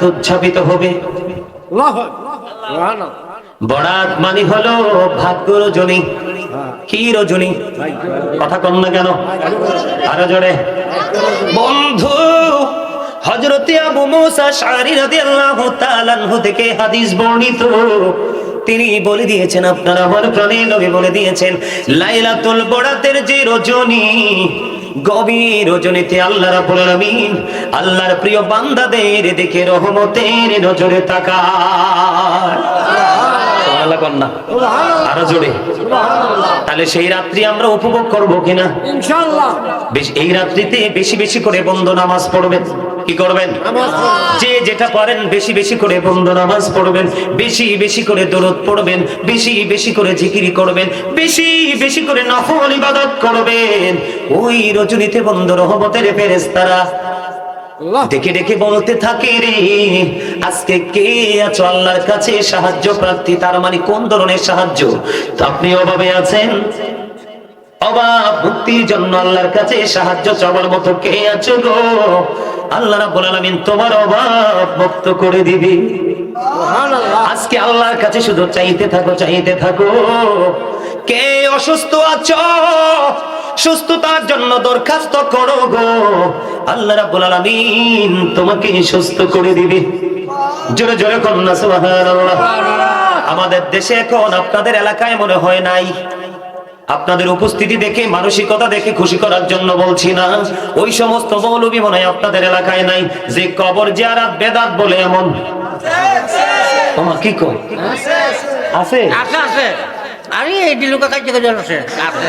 উচ্চাপিত হবে। বরাত মানে হলো ভাগ্য রজনী। কি রজনী? কথা কন না কেন? আরো জোরে বন্ধু। হযরতে আবু মুসা আশআরী রাদিয়াল্লাহু তাআলা আনহু থেকে হাদিস বর্ণিত, তিনি বলে দিয়েছেন, আপনারা আমার প্রাণের নবী বলে দিয়েছেন, লাইলাতুল বরাতের যে রজনী, গভীর রজনীতে আল্লাহ রাব্বুল আলামিন আল্লাহর প্রিয় বান্দাদের দেখে রহমতের নজরে তাকান। সুবহানাল্লাহ কন্যা আরো জোরে। তাহলে সেই রাত্রি আমরা উপভোগ করব কিনা? ইনশাআল্লাহ। এই রাত্রিতে বেশি বেশি করে বন্ধু নামাজ পড়বেন। কি করবেন? যে যেটা পারেন বেশি বেশি করে বন্ধু নামাজ পড়বেন, বেশি বেশি করে দরুদ পড়বেন, বেশি বেশি করে জিকির করবেন, বেশি বেশি করে নফল ইবাদত করবেন। ওই রজনীতে বন্ধু রহমতের ফেরেশতারা ডেকে ডেকে বলতে থাকে, রে আজকে কে আছো আল্লাহর কাছে সাহায্য প্রার্থী। তার মানে কোন ধরনের সাহায্য? তো আপনি অভাবে আছেন, অভাব মুক্তির জন্য আল্লাহর কাছে সাহায্য চাওয়ার মতো কে আছো গো? আল্লাহ রাব্বুল আলামিন তোমার অভাব মুক্ত করে দিবে। সুবহানাল্লাহ। আজকে আল্লাহর কাছে শুধু চাইতে থাকো, চাইতে থাকো। কে অসুস্থ আছো, সুস্থতার জন্য দরখাস্ত করো গো, আল্লাহ রাব্বুল আলামিন তোমাকে সুস্থ করে দিবে। জোরে জোরে কন্যা সুবহানাল্লাহ। আমাদের দেশে এখন আপনাদের এলাকায় মনে হয় নাই, আপনাদের উপস্থিতি দেখে মানসিকতা দেখে খুশি করার জন্য বলছি না, ওই সমস্ত মৌলবী মনে হয় আপনাদের এলাকায় নাই যে কবর জিয়ারত বেদাত বলে এমন। কি কয়? আছে আছে আছে। আরে এই লোক কাজ করে যাচ্ছে আছে।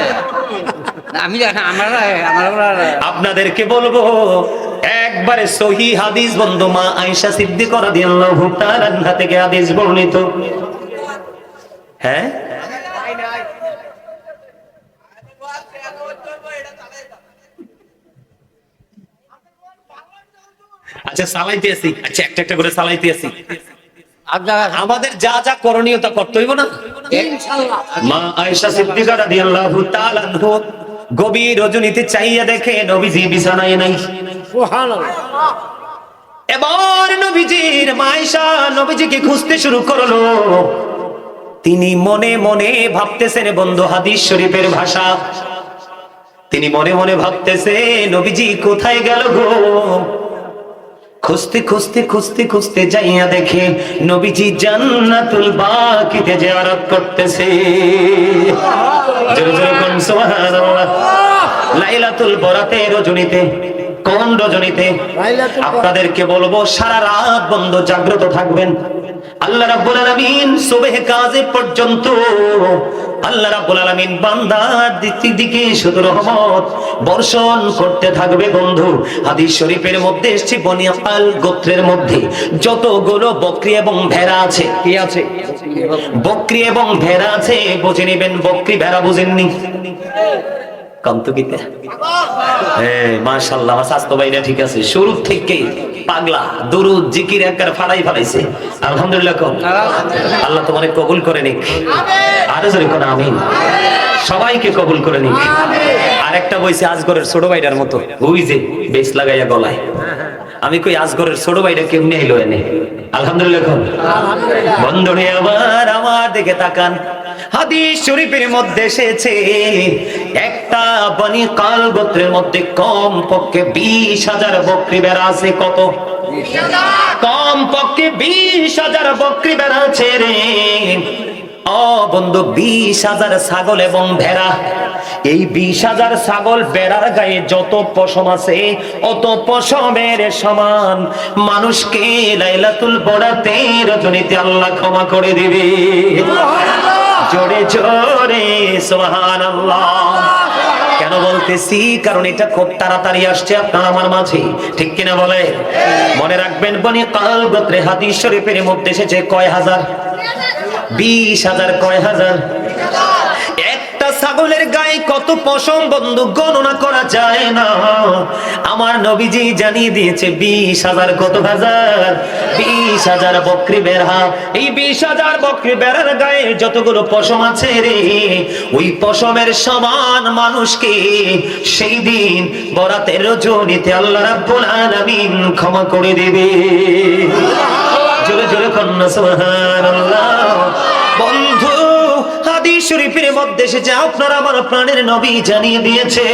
আমি আপনাদেরকে বলবো, একবারে সহিহ হাদিস বন্ধু, মা আয়েশা সিদ্দিকা রাদিয়াল্লাহু তাআলা আনহা থেকে হাদিস বর্ণিত। হ্যাঁ আচ্ছা চালাইতে আছি, আচ্ছা একটা একটা করে চালাইতে আছি। আমাদের যা যা করণীয় তা করতে হইব না ইনশাআল্লাহ। মা আয়েশা সিদ্দিকা রাদিয়াল্লাহু তাআলা আনহা গভীর রজনীতে চাইয়া দেখে নবীজি বিছানায় নাই। সুবহানাল্লাহ। এবার নবীজির মা আয়েশা নবীজিকে খুঁজতে শুরু করলো। তিনি মনে মনে ভাবতেছেন বন্ধু, হাদিস শরীফের ভাষা, তিনি মনে মনে ভাবতেছে নবীজি কোথায় গেল গো? খুঁজতে খুঁজতে খুঁজতে খুঁজতে যাইয়া দেখে নবীজি জান্নাতুল বাকিতে জিয়ারত করতেছে। জোরে জোরে কোন সুবহানাল্লাহ। লাইলাতুল বরাতের রজনীতে, কোন রজনীতে? আপনাদেরকে বলবো সারা রাত বন্ধ জাগ্রত থাকবেন। আল্লাহ রাব্বুল আলামিন সুবহে কাজে পর্যন্ত আল্লাহ রাব্বুল আলামিন বান্দার দিকে শুধু রহমত বর্ষণ করতে থাকবে বন্ধু। হাদিস শরীফের মধ্যে এসেছে, বনি আল গোত্রের মধ্যে যতগুলো বকরি এবং ভেড়া আছে, কি আছে? বকরি এবং ভেড়া আছে। বুঝে নেবেন, বকরি ভেড়া বুঝেননি? কন্তকিতে মাশাআল্লাহ, স্বাস্থ্য ভাইরা ঠিক আছে। শুরু থেকে পাগলা দরুদ জিকির একবার ফাড়াই ফেলাইছে। আলহামদুলিল্লাহ কোন আল্লাহ তোমারে কবুল করে নিক। আরো জোরে কোন আমিন। সবাইকে কবুল করে নিক। আরেকটা বইছে আজগরের ছোট ভাইটার মতো, ওই যে বেশ লাগাইয়া গলায়। আমি কই আজগরের ছোট ভাইটা কেমনে এলো এনে? আলহামদুলিল্লাহ কোন বন্ধুরে আবার আমার দিকে তাকান। হাদিস শরীফের মধ্যে এসেছে, একটা বনি কাল গোত্রের মধ্যে কম পক্ষে 20,000 বকরি ভেড়া আছে। কত? কম পক্ষে 20,000 বকরি ভেড়া আছে রে। ও বন্ধু, 20,000 ছাগল এবং ভেড়া। এই 20,000 ছাগল ভেড়ার গায়ে যত পশম আছে অত পশমের সমান মানুষকে লাইলাতুল বরাতের রজনীতে আল্লাহ ক্ষমা করে দিবে। জোরে জোরে সুবহানাল্লাহ। কেন বলতেছি? কারণ এটা খুব তাড়াতাড়ি আসছে আপনার আমার মাঝে, ঠিক কিনা বলে? মনে রাখবেন, বনি কাল গোত্রে হাদিস শরীফের মধ্যে এসেছে কয় হাজার? 20,000। কয় হাজার? একটা ছাগলের গায়ে কত পশম বন্ধু গণনা করা যায় না। আমার নবীজি জানিয়ে দিয়েছে 20,000। কত হাজার? 20,000 বকরি ভেড়া। এই 20,000 বকরি ভেড়ার গায়ে যতগুলো পশম আছে রে, ওই পশমের সমান মানুষকে সেই দিন বরাতের রজনীতে আল্লাহ রাব্বুল আলামিন ক্ষমা করে দিবে। না সুবহানাল্লাহ। বন্ধু, হাদিস শরীফের মধ্যে এসেছে আপনার আমার প্রাণের নবী জানিয়ে দিয়েছে,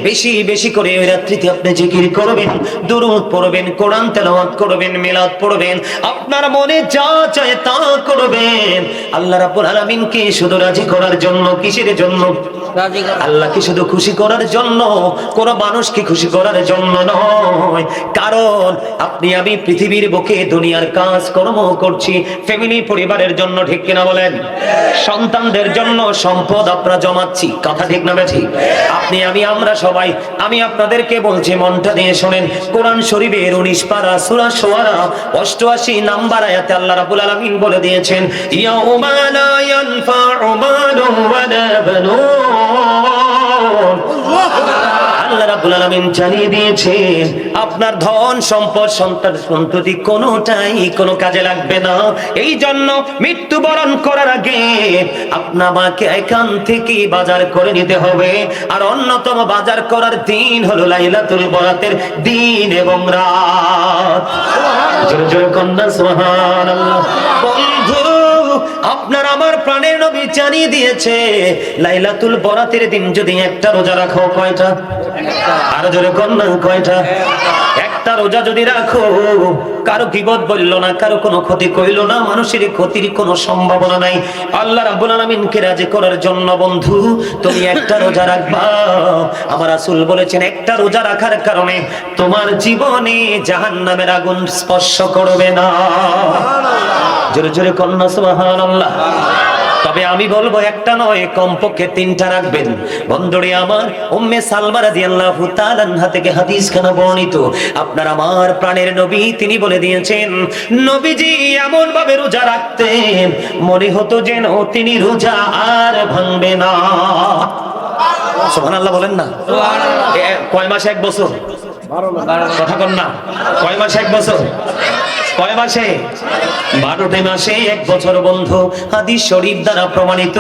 বেশি বেশি করে ওই রাত্রিতে আপনি জিকির করবেন, দুরূদ পড়বেন, কোরআন তেলাওয়াত করবেন, মিলাদ পড়বেন, আপনার মনে যা চায় তা করবেন। আল্লাহ রাব্বুল আলামিনকে শুধু রাজি করার জন্য। কিসের জন্য? আল্লাহকে শুধু খুশি করার জন্য, কোন মানুষকে খুশি করার জন্য নয়। কারণ আপনি আমি পৃথিবীর বুকে দুনিয়ার কাজ কর্ম করছি ফ্যামিলি, পরিবারের জন্য, ঠিক কিনা বলেন? সন্তানদের জন্য সম্পদ আমরা জমাচ্ছি, কথা ঠিক না ঠিক? আপনি আমি আমরা সবাই, আমি আপনাদেরকে বলছি মনটা দিয়ে শোনেন, কোরআন শরীফের 19 পারা সূরা শুআরা 88 নাম্বার আয়াতে আল্লাহ রাব্বুল আলামিন বলে দিয়েছেন, ইয়াউমা লা ইয়ানফা'ু মালুন ওয়ালা বানুন। আল্লাহ রাব্বুল আলামিন জানিয়ে দিয়েছেন আপনার ধন সম্পদ সন্তান সন্ততি কোনোটাই কোনো কাজে লাগবে না। এই জন্য মৃত্যুবরণ করার আগে আপনাকে এখান থেকে বাজার করে নিতে হবে। আর অন্যতম বাজার করার দিন হলো লাইলাতুল বরাতের দিন এবং রাত। জোরে জোরে কন্যা সুবহানাল্লাহ। বন্ধু, আপনার আমার প্রাণের নবী জানিয়ে দিয়েছে লাইলাতুল বরাতের দিন যদি একটা রোজা রাখো, কয়টা? আরো জোরে কন্যা, কয়টা? একটা রোজা যদি রাখো, কারো গীবত বললো না, কারো কোনো ক্ষতি কইলো না, মানুষের ক্ষতির কোনো সম্ভাবনা নাই, আল্লাহ রাব্বুল আলামিনকে রাজি করার জন্য বন্ধু তুমি একটা রোজা রাখবা। আমার রাসূল বলেছেন একটা রোজা রাখার কারণে তোমার জীবনে জাহান্নামের আগুন স্পর্শ করবে না। জোরে জোরে কন্যা সুবহানাল্লাহ। তবে আমি বলবো একটা নয়, কমপক্ষে 3টা রাখবেন। বন্ধুরে আমার, উম্মে সালমা রাদিয়াল্লাহু তাআলা আনহা থেকে হাদিসখানা বর্ণিত, আপনার আমার প্রাণের নবী তিনি বলে দিয়েছেন, নবীজি এমন ভাবে রোজা রাখতেন মনে হতো যেন তিনি রোজা আর ভাঙবে না। সুবহানাল্লাহ বলেন না? কয় মাসে 1 বছর? কথা কন না। কয় মাসে 1 বছর? কয় মাসে? 12টি মাসে 1 বছর। বন্ধু, হাদিস শরীফ দ্বারা প্রমাণিত,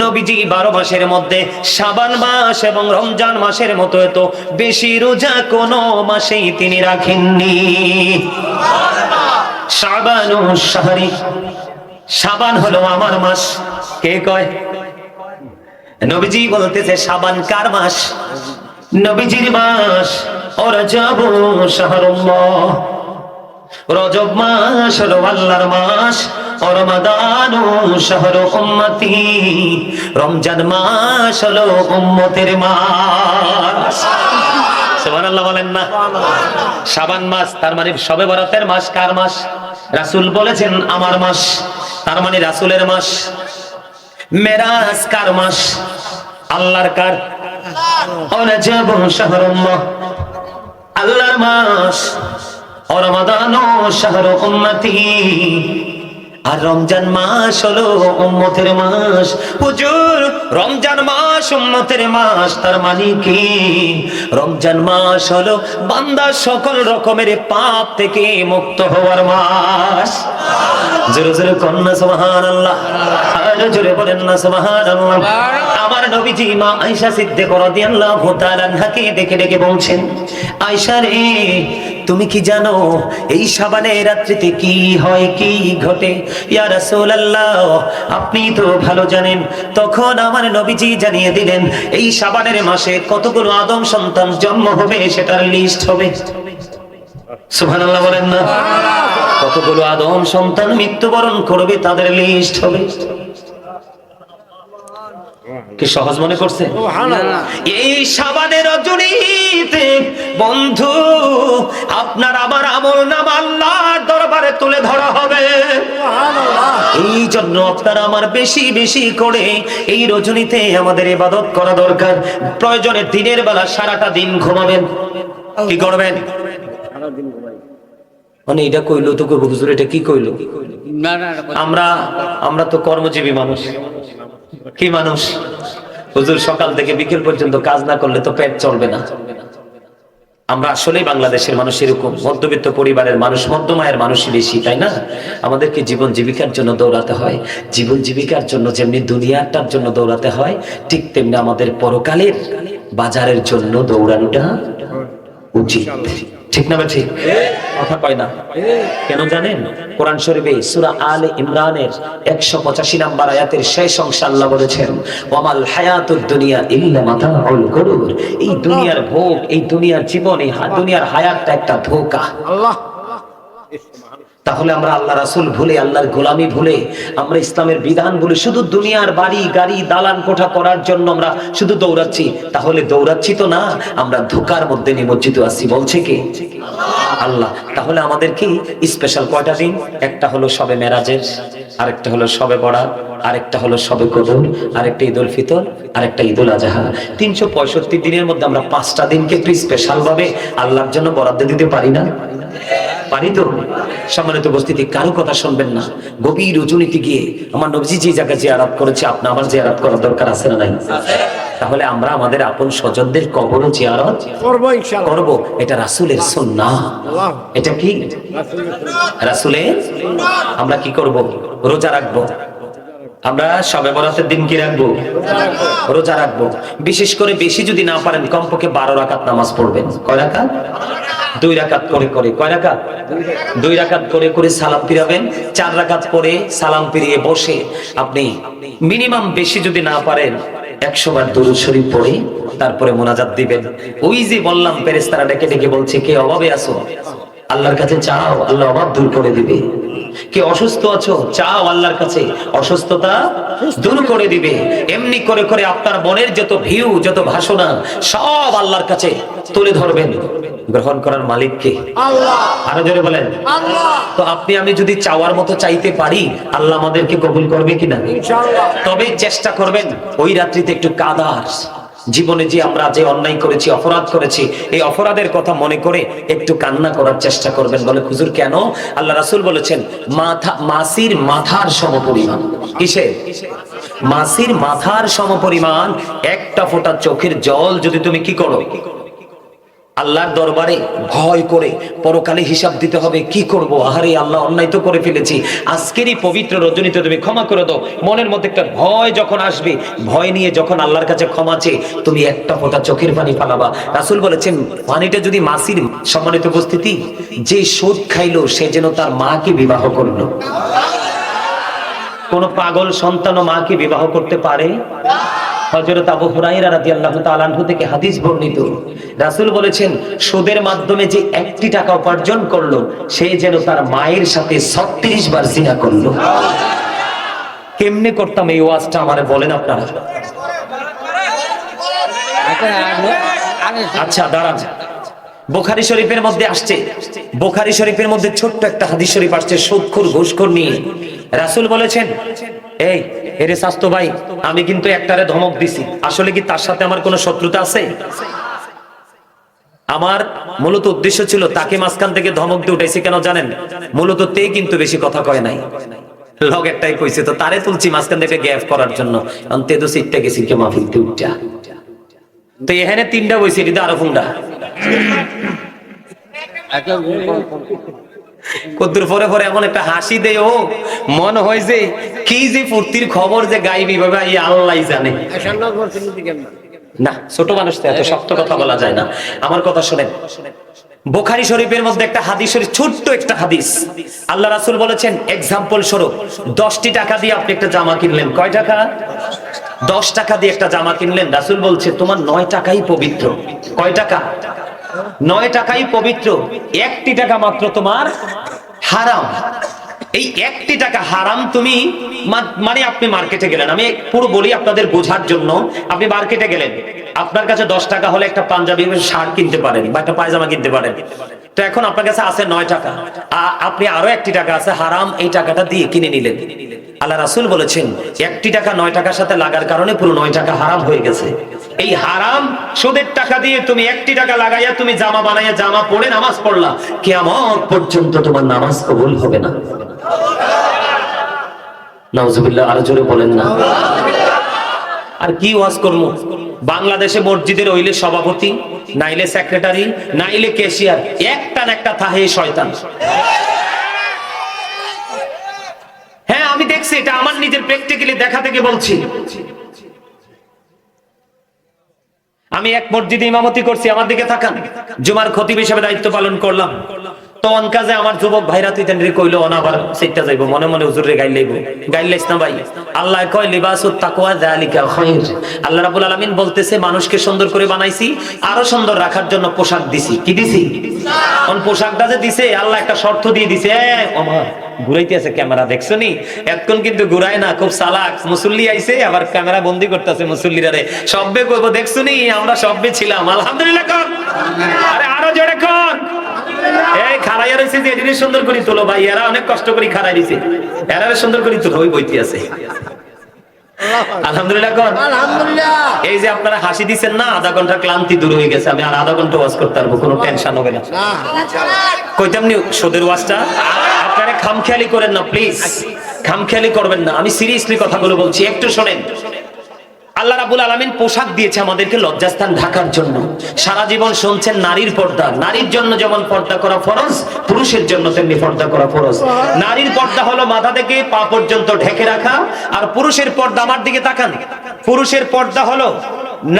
নবীজি 12 মাসের মধ্যে শাবান মাস এবং রমজান মাসের মতো এত বেশি রোজা কোনো মাসেই তিনি রাখেননি। শাবানু শাহরি, শাবান হলো আমার মাস। কে কয়? নবীজি বলতেছে শাবান কার মাস? নবীজির মাস। রজব শাহরুল্লাহ, রজব মাস হলো আল্লাহর মাস। রমাদান শাহরু উম্মতি, রমজান মাস হলো উম্মতের মাস। সুবহানাল্লাহ বলেন না? শাবান মাস, তার মানে শবে বরাতের মাস কার মাস? রাসূল বলেছেন আমার মাস, তার মানে রাসূলের মাস। মেরাজ কার মাস? আল্লাহর। কার? রজব শাহরুল্লাহ, আল্লাহর মাস। রমাদান শাহরু উম্মতি, আর রমজান মাস হলো উম্মতের মাস। হুজুর, রমজান মাস উম্মতের মাস, তার মানে কি? রমজান মাস হলো বান্দা সকল রকমের পাপ থেকে মুক্ত হওয়ার মাস। জোরে জোরে কন্যা সুবহানাল্লাহ, আরো জোরে বলেন না সুবহানাল্লাহ। আমার নবীজি মা আয়েশা সিদ্দিকা রাদিয়াল্লাহু তাআলা আনহাকে ডেকে ডেকে বলছেন, আয়েশা রে, তুমি কি জানো এই শাবানের রাত্রিতে কি হয়, কি ঘটে? ইয়া রাসূলুল্লাহ, আপনি তো ভালো জানেন। তখন আমার নবীজি জানিয়ে দিলেন এই শাবানের মাসে কতগুলো আদম সন্তান জন্ম হবে সেটার লিস্ট হবে। সুবহানাল্লাহ বলেন না? কতগুলো আদম সন্তান মৃত্যুবরণ করবে তাদের লিস্ট হবে। কি সহজ মনে করছে? এই শাবানের রজনীতে বন্ধু আপনার আমার আমলনামা আল্লাহর দরবারে তুলে ধরা হবে। এই জন্য আপনার আমার বেশি বেশি করে এই রজনীতে আমাদের ইবাদত করা দরকার। প্রয়োজনে দিনের বেলা সারাটা দিন ঘুমাবেন। কি করবেন? মানে এটা কইলো তো কইব, হুজুর এটা কি কইলো? আমরা তো কর্মজীবী মানুষ। কি মানুষ? হুজুর সকাল থেকে বিকেল পর্যন্ত কাজ না করলে তো পেট চলবে না। আমরা আসলেই বাংলাদেশের মানুষ এরকম, মধ্যবিত্ত পরিবারের মানুষ, মধ্যমায়ের মানুষই বেশি, তাই না? আমাদেরকে জীবন জীবিকার জন্য দৌড়াতে হয়। জীবন জীবিকার জন্য যেমনি দুনিয়াটার জন্য দৌড়াতে হয়, ঠিক তেমনি আমাদের পরকালের বাজারের জন্য দৌড়ানোটা উচিত। ঠিক না ঠিক? কথা কয় না কেন জানেন? কোরআন শরীফে সূরা আলে ইমরানের 185 নম্বর আয়াতের শেষ অংশে আল্লাহ বলেছেন, ওয়ামাল হায়াতুদ দুনিয়া ইল্লা মাতাউল গুরুর। এই দুনিয়ার ভোগ, এই দুনিয়ার জীবন, এই দুনিয়ার হায়াতটা একটা ধোঁকা। আল্লাহ, তাহলে আমরা আল্লাহ রাসূল ভুলে, আল্লাহর গোলামি ভুলে, আমরা ইসলামের বিধান ভুলে শুধু দুনিয়ার বাড়ি গাড়ি দালান কোঠা করার জন্য আমরা শুধু দৌড়াচ্ছি। তাহলে দৌড়াচ্ছি তো না, আমরা ধোঁকার মধ্যে নিমজ্জিত আছি। বলছে কে? আল্লাহ। তাহলে আমাদের কি স্পেশাল কয়টা দিন? একটা হলো শবে মেরাজের, আরেকটা হলো শবে বরাত, আরেকটা হলো শবে কদর, আরেকটা ঈদুল ফিতর, আরেকটা ঈদুল আজহা। 365 দিনের মধ্যে আমরা 5টা দিনকে একটু স্পেশাল ভাবে আল্লাহর জন্য বরাদ্দ দিতে পারি না? পারি তো? সম্মানিত উপস্থিতি, কারো কথা শুনবেন না। গভীর রজনীতে গিয়ে আমার নবীজি যে জায়গায় জিয়ারত করেছে, আপনি আমার জিয়ারত করার দরকার আছে না নাই? তাহলে আমরা আমাদের আপন স্বজনদের কবরও জিয়ারত করব ইনশাআল্লাহ, করব। এটা রাসূলের সুন্নাহ। এটা কি রাসূলের? আমরা কি করব? রোজা রাখবো। আমরা শবে বরাতের দিন কি রাখবো? রোজা রাখবো। বিশেষ করে বেশি যদি না পারেন, কমপক্ষে 12 রাকাত নামাজ পড়বেন। কয় রাকাত? 2 রাকাত করে করে। কয় রাকাত? 2 রাকাত করে করে সালাম ফিরাবেন। 4 রাকাত পরে সালাম ফিরিয়ে বসে আপনি মিনিমাম, বেশি যদি না পারেন, 100 বার দুরূদ শরীফ পড়ে তারপরে মোনাজাত দিবেন। ওই যে বললাম, ফেরেশতারা ডেকে ডেকে বলছে, কে অভাবে আছো আল্লাহর কাছে চাও, আল্লাহ অভাব দূর করে দিবে। কে অসুস্থ আছো, চাও আল্লাহর কাছে, অসুস্থতা দূর করে দিবে। এমনি করে করে আপনার মনের যত ভিউ, যত ভাষণা, সব আল্লাহর কাছে তুলে ধরবেন। গ্রহণ করার মালিক কে? আল্লাহ। আরো জোরে বলেন আল্লাহ। তো আপনি আমি যদি চাওয়ার মতো চাইতে পারি, আল্লাহ আমাদেরকে কবুল করবে কিনা? ইনশাআল্লাহ। তবে চেষ্টা করবেন ওই রাত্রিতে একটু কাদার জীবনে যে আমরা যে অন্যায় করেছি, অপরাধ করেছি, এই অপরাধের কথা মনে করে একটু কান্না করার চেষ্টা করবেন। বলে হুজুর কেন? আল্লাহ রাসূল বলেছেন, মাছির মাথার সমপরিমাণ। কিসের? মাছির মাথার সমপরিমাণ একটা ফোঁটা চোখের জল যদি তুমি কি করো, আল্লাহর দরবারে ভয় করে পরকালে হিসাব দিতে হবে, কি করব, আহারে আল্লাহ অন্যায় তো করে ফেলেছি, আজকেরই পবিত্র রজনীতে তুমি ক্ষমা করে দাও। মনের মধ্যে একটা ভয় যখন আসবে, ভয় নিয়ে যখন আল্লাহর কাছে ক্ষমা চেয়ে তুমি একটা ফোঁটা চোখের পানি ফালাবা। রাসূল বলেছেন, পানিটা যদি মাছির, সম্মানিত উপস্থিতি, যে সুদ খাইলো সে যেন তার মাকে বিবাহ করলো। কোন পাগল সন্তানও মাকে বিবাহ করতে পারে? হযরত আবু হুরায়রা রাদিয়াল্লাহু তাআলা আনহু থেকে হাদিস বর্ণিত, রাসূল বলেছেন, সুদের মাধ্যমে যে 1টি টাকা উপার্জন করলো, সে যেন তার মায়ের সাথে 36 বার জিনা করলো। কেমনে করতাম এই ওয়াজটা আমারে বলেন আপনারা? আচ্ছা দাঁড়ান, বুখারী শরীফের মধ্যে আসছে, বুখারী শরীফের মধ্যে ছোট্ট একটা হাদিস শরীফ আসছে সুদখোর ঘুষখোর নিয়ে। রাসূল বলেছেন, এই এরে স্বাস্থ্য ভাই, আমি কিন্তু একটারে ধমক দিছি, আসলে কি তার সাথে আমার কোনো শত্রুতা আছে? আমার মূলত উদ্দেশ্য ছিল তাকে মাঝখান থেকে ধমক দিয়ে উঠাইছি। কেন জানেন? মূলত তে কিন্তু বেশি কথা কয় নাই, লগ একটাই কইছে, তো তারে তুলছি মাঝখান থেকে গ্যাপ করার জন্য। তে তো সিটটা গেছি কে মাহফিলতে উঠা, তো এখানে 3টা বইছে, এটা আরো ফুংডা কদ্দুর পরে পরে এমন একটা হাসি দেয়, ও মন হয় যে কি যে ফুর্তির খবর যে গাইবি বাবা, এই আল্লাহ জানে। না, ছোট মানুষ তো এত শক্ত কথা বলা যায় না। আমার কথা শুনেন, বুখারী শরীফের মধ্যে একটা হাদিস শরীফ, ছোট্ট একটা হাদিস। আল্লাহ রাসূল বলেছেন, এক্সাম্পল স্বরূপ, 10টি টাকা দিয়ে আপনি একটা জামা কিনলেন। কয় টাকা? 10 টাকা দিয়ে একটা জামা কিনলেন। রাসূল বলছে, তোমার 9 টাকাই পবিত্র। কয় টাকা? 9 টাকাই পবিত্র। 1টি টাকা মাত্র তোমার হারাম। এই 1টি টাকা হারাম তুমি, মানে আপনি মার্কেটে গেলেন, আমি পুরো বলি আপনাদের বোঝার জন্য। আপনি মার্কেটে গেলেন, আপনার কাছে 10 টাকা হলে একটা পাঞ্জাবি শার্ট কিনতে পারেন বা একটা পায়জামা কিনতে পারেন। তো এখন আপনার কাছে আছে 9 টাকা, আপনি আরো 1টি টাকা আছে হারাম, এই টাকাটা দিয়ে কিনে নিলেন। আল্লাহ রাসূল বলেছেন, 1টি টাকা 9 টাকার সাথে লাগার কারণে পুরো 9 টাকা হারাম হয়ে গেছে। এই হারাম সুদের টাকা দিয়ে তুমি 1টি টাকা লাগাইয়া তুমি জামা বানাইয়া জামা পরে নামাজ পড়লা, কিয়ামত পর্যন্ত তোমার নামাজ কবুল হবে না। নাউজুবিল্লাহ, আরো জোরে বলেন না। আর কি ওয়াজ করবো? বাংলাদেশে মসজিদের হইলে সভাপতি, নাইলে সেক্রেটারি, নাইলে ক্যাশিয়ার, একটা না একটা থাহে শয়তান। হ্যাঁ, আমি দেখছি, এটা আমার নিজের প্র্যাকটিক্যালি দেখা থেকে বলছি। আমি এক মসজিদে ইমামতি করছি, আমার দিকে তাকান, জুমার খতিব হিসেবে দায়িত্ব পালন করলাম। তো অন কাজে আমার যুবক ভাইরা তুই তেন কইলো অন আবার সেটা যাইবো, মনে মনে হুজুরে গাইলাইস না ভাই। আল্লাহ কয় লিবাসুত তাকওয়া যালিকা খায়র। আল্লাহ রাব্বুল আলামিন বলতেছে মানুষকে সুন্দর করে বানাইছি, আরো সুন্দর রাখার জন্য পোশাক দিছি। কি দিছি? কোন পোশাকটা যে দিছে আল্লাহ একটা শর্ত দিয়ে দিছে। ওমা ঘুরাইতে আছে ক্যামেরা, দেখছো নি? এতক্ষণ কিন্তু ঘুরায় না, খুব চালাক। মুসল্লি আইছে আবার ক্যামেরা বন্দি করতেছে মুসল্লিরা রে। সব্বে কইবো দেখছো নি আমরা সব্বে ছিলাম। আলহামদুলিল্লাহ কর, আরে আরো জোরে কর। এই খাড়াইয়া রয়েছে যে জিনিস সুন্দর করে তোলো ভাই, এরা অনেক কষ্ট করে খাড়াই দিছে, এরা সুন্দর করে তোলো, ওই বইতে আছে। আলহামদুলিল্লাহ কর। এই যে আপনারা হাসি দিচ্ছেন না, আধা ঘন্টা ক্লান্তি দূর হয়ে গেছে। আমি আর আধা ঘন্টা ওয়াজ করতে পারবো, কোনো টেনশন হবে না। কইতাম নি সুদের ওয়াজটা আপনারা খামখেয়ালি করেন না প্লিজ, খামখেয়ালি করবেন না। আমি সিরিয়াসলি কথাগুলো বলছি, একটু শোনেন। আল্লাহ রাব্বুল আলামিন পোশাক দিয়েছে আমাদেরকে লজ্জাস্থান ঢাকার জন্য। সারা জীবন শুনছেন নারীর পর্দা, নারীর জন্য যেমন পর্দা করা ফরজ, পুরুষের জন্য তেমনি পর্দা করা ফরজ। নারীর পর্দা হলো মাথা থেকে পা পর্যন্ত ঢেকে রাখা, আর পুরুষের পর্দা, আমার দিকে তাকান, পুরুষের পর্দা হলো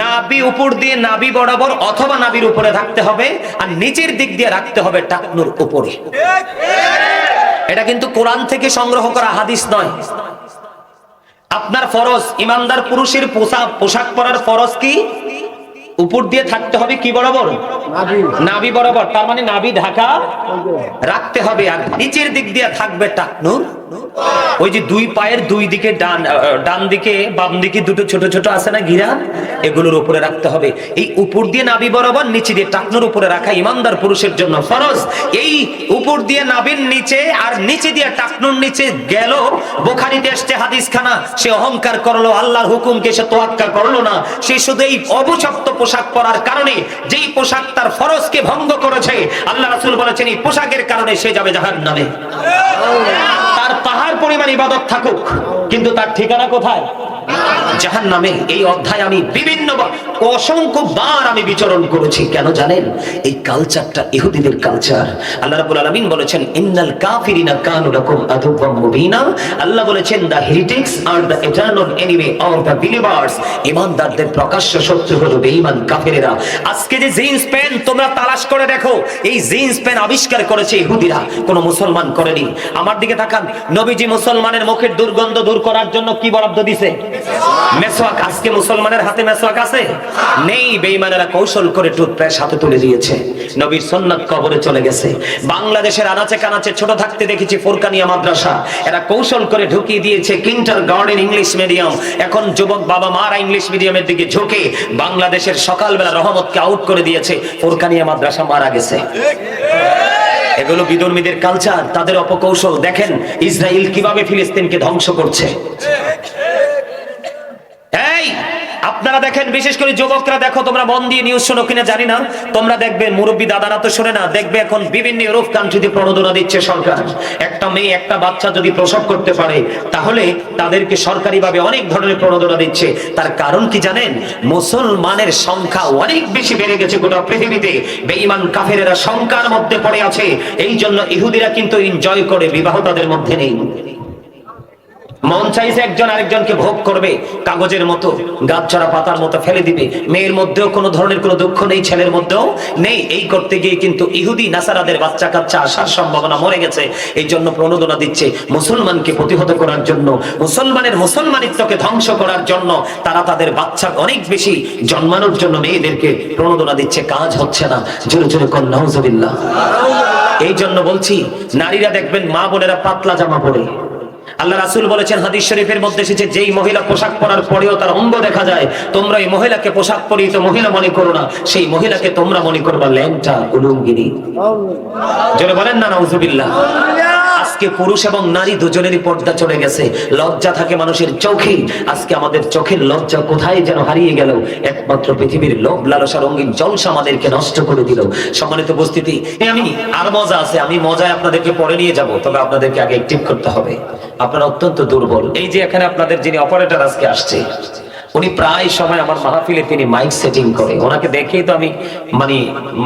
নাভি উপর দিয়ে নাভি বরাবর অথবা নাভির উপরে রাখতে হবে, আর নিচের দিক দিয়ে রাখতে হবে টাকনুর উপরে। এটা কিন্তু কোরআন থেকে সংগ্রহ করা হাদিস নয়। আপনার ফরজ, ইমানদার পুরুষের পোশাক পরার ফরজ কি? উপর দিয়ে থাকতে হবে কি বরাবর? নাভি বরাবর। তার মানে নাভি ঢাকা রাখতে হবে, আর নিচের দিক দিয়ে থাকবে টাকনুর। ওই যে দুই পায়ের দুই দিকে ডান দিকে বাম দিকে দুটো ছোট ছোট আছে না ঘিরা, এগুলোর উপরে রাখতে হবে। এই উপর দিয়ে নাভি বরাবর, নিচে দিয়ে টাকনুর উপরে রাখা ইমানদার পুরুষের জন্য ফরজ। এই উপর দিয়ে নাভির নিচে আর নিচে দিয়ে টাকনুর নিচে গেল, বুখারীতে আসছে হাদিস খানা, সে অহংকার করলো, আল্লাহর হুকুমকে সে তোয়াক্কা করলো না। সে শুধু এই অবশক্ত পোশাক পরার কারণে, যেই পোশাক তার ফরজকে ভঙ্গ করেছে, আল্লাহ রাসূল বলেছেন এই পোশাকের কারণে সে যাবে জাহান্নামে। তার পাহাড় পরিমাণ ইবাদত থাকুক, কিন্তু তার ঠিকানা কোথায়? জাহান্নামে। এই অধ্যায় আমি বিভিন্ন অসংখ্য বার আমি বিচরণ করেছি। কেন জানেন? এই কালচারটা ইহুদিদের কালচার। আল্লাহ রাব্বুল আলামিন বলেছেন ইন্নাল কাফিরিনা কানু লাকুম আদুওয়াম মুবিনা। আল্লাহ বলেছেন the heretics are the eternal enemy of the believers. ঈমানদারদের প্রকাশ্য শত্রু হলো বেঈমান কাফেরেরা। আজকে যে জিন্স প্যান্ট তোমরা তালাশ করে দেখো, এই জিন্স প্যান্ট আবিষ্কার করেছে ইহুদিরা, কোনো মুসলমান করেনি। আমার দিকে তাকান, নবীজি মুসলমানের মুখের দুর্গন্ধ দূর করার জন্য কি বরাদ্দ দিয়েছে? মেসওয়াক। আজকে মুসলমানের হাতে মেসওয়াক আছে? নেই। বেঈমানেরা কৌশল করে টুথপেস্ট হাতে তুলে দিয়েছে। নবীর সুন্নাত কবরে চলে গেছে। বাংলাদেশের আনাচে কানাচে ছোট থাকতে দেখেছি ফুরকানিয়া মাদ্রাসা, এরা কৌশল করে ঢুকিয়ে দিয়েছে কিন্ডারগার্টেন ইংলিশ মিডিয়াম। এখন যুবক বাবা মারা ইংলিশ মিডিয়ামের দিকে ঝুঁকে বাংলাদেশের সকালবেলা রহমতকে আউট করে দিয়েছে। ফুরকানিয়া মাদ্রাসা মারা গেছে। এগুলো বিধর্মীদের কালচার, তাদের অপকৌশল। দেখেন ইসরায়েল কিভাবে ফিলিস্তিনকে ধ্বংস করছে। এই আপনারা দেখেন, বিশেষ করে যুবকরা দেখো, তোমরা মন দিয়ে নিউজ শোনো কিনা জানি না, তোমরা দেখবে মুরব্বী দাদারা তো শোনে না, দেখবে এখন বিভিন্ন ইউরোপ কান্ট্রিতে প্রণোদনা দিচ্ছে সরকার। একটা মেয়ে একটা বাচ্চা যদি প্রসব করতে পারে, তাহলে তাদেরকে সরকারিভাবে অনেক ধরনের প্রণোদনা দিচ্ছে। তার কারণ কি জানেন? মুসলমানের সংখ্যা অনেক বেশি বেড়ে গেছে গোটা পৃথিবীতে, বেঈমান কাফেরেরা সংখ্যার মধ্যে পড়ে আছে। এই জন্য ইহুদিরা কিন্তু এনজয় করে, বিবাহ তাদের মধ্যে নেই। মন চাইছে একজন আরেকজনকে ভোগ করবে, কাগজের মতো গাছছড়া পাতার মতো ফেলে দিবে। মেয়ের মধ্যেও কোনো ধরনের কোনো দুঃখ নেই, ছেলের মধ্যেও নেই। এই করতে গিয়ে কিন্তু ইহুদি নাসারাদের বাচ্চা কাচ্চা আসার সম্ভাবনা মরে গেছে। এই জন্য প্রণোদনা দিচ্ছে মুসলমানকে প্রতিহত করার জন্য, মুসলমানের মুসলমানিত্বকে ধ্বংস করার জন্য। তারা তাদের বাচ্চা অনেক বেশি জন্মানোর জন্য মেয়েদেরকে প্রণোদনা দিচ্ছে। কাজ হচ্ছে না। জোরে জোরে কর নাউজুবিল্লাহ। এই জন্য বলছি, নারীরা দেখবেন মা বোনেরা পাতলা জামা পরে। আল্লাহ রাসূল বলেছেন হাদিস শরীফের মধ্যে এসেছে, যেই মহিলা পোশাক পরার পরেও তার অঙ্গ দেখা যায়, তোমরা এই মহিলাকে পোশাক পরিহিত মহিলা মনে করো না, সেই মহিলাকে তোমরা মনে করবা ল্যাংটা উলঙ্গিনী। জোরে বলেন না নাউজুবিল্লাহ। আজকে পুরুষ এবং নারী দুজনেরই পর্দা চলে গেছে। লজ্জা থাকে মানুষের চোখে। আজকে আমাদের চোখের লজ্জা কোথায় যেন হারিয়ে গেল। একমাত্র পৃথিবীর লোভ লালসা রঙিন জলসা আমাদেরকে নষ্ট করে দিল। সম্মানিত উপস্থিতি, আমি আর মজা আছে, আমি মজায় আপনাদেরকে পরে নিয়ে যাব, তবে আপনাদেরকে আগে অ্যাক্টিভ করতে হবে। আপনারা অত্যন্ত দুর্বল। এই যে এখানে আপনাদের যিনি অপারেটর আজকে আসছে, উনি প্রায় সময় আমার মাহফিলে তিনি মাইক সেটিং করে। ওনাকে দেখেই তো আমি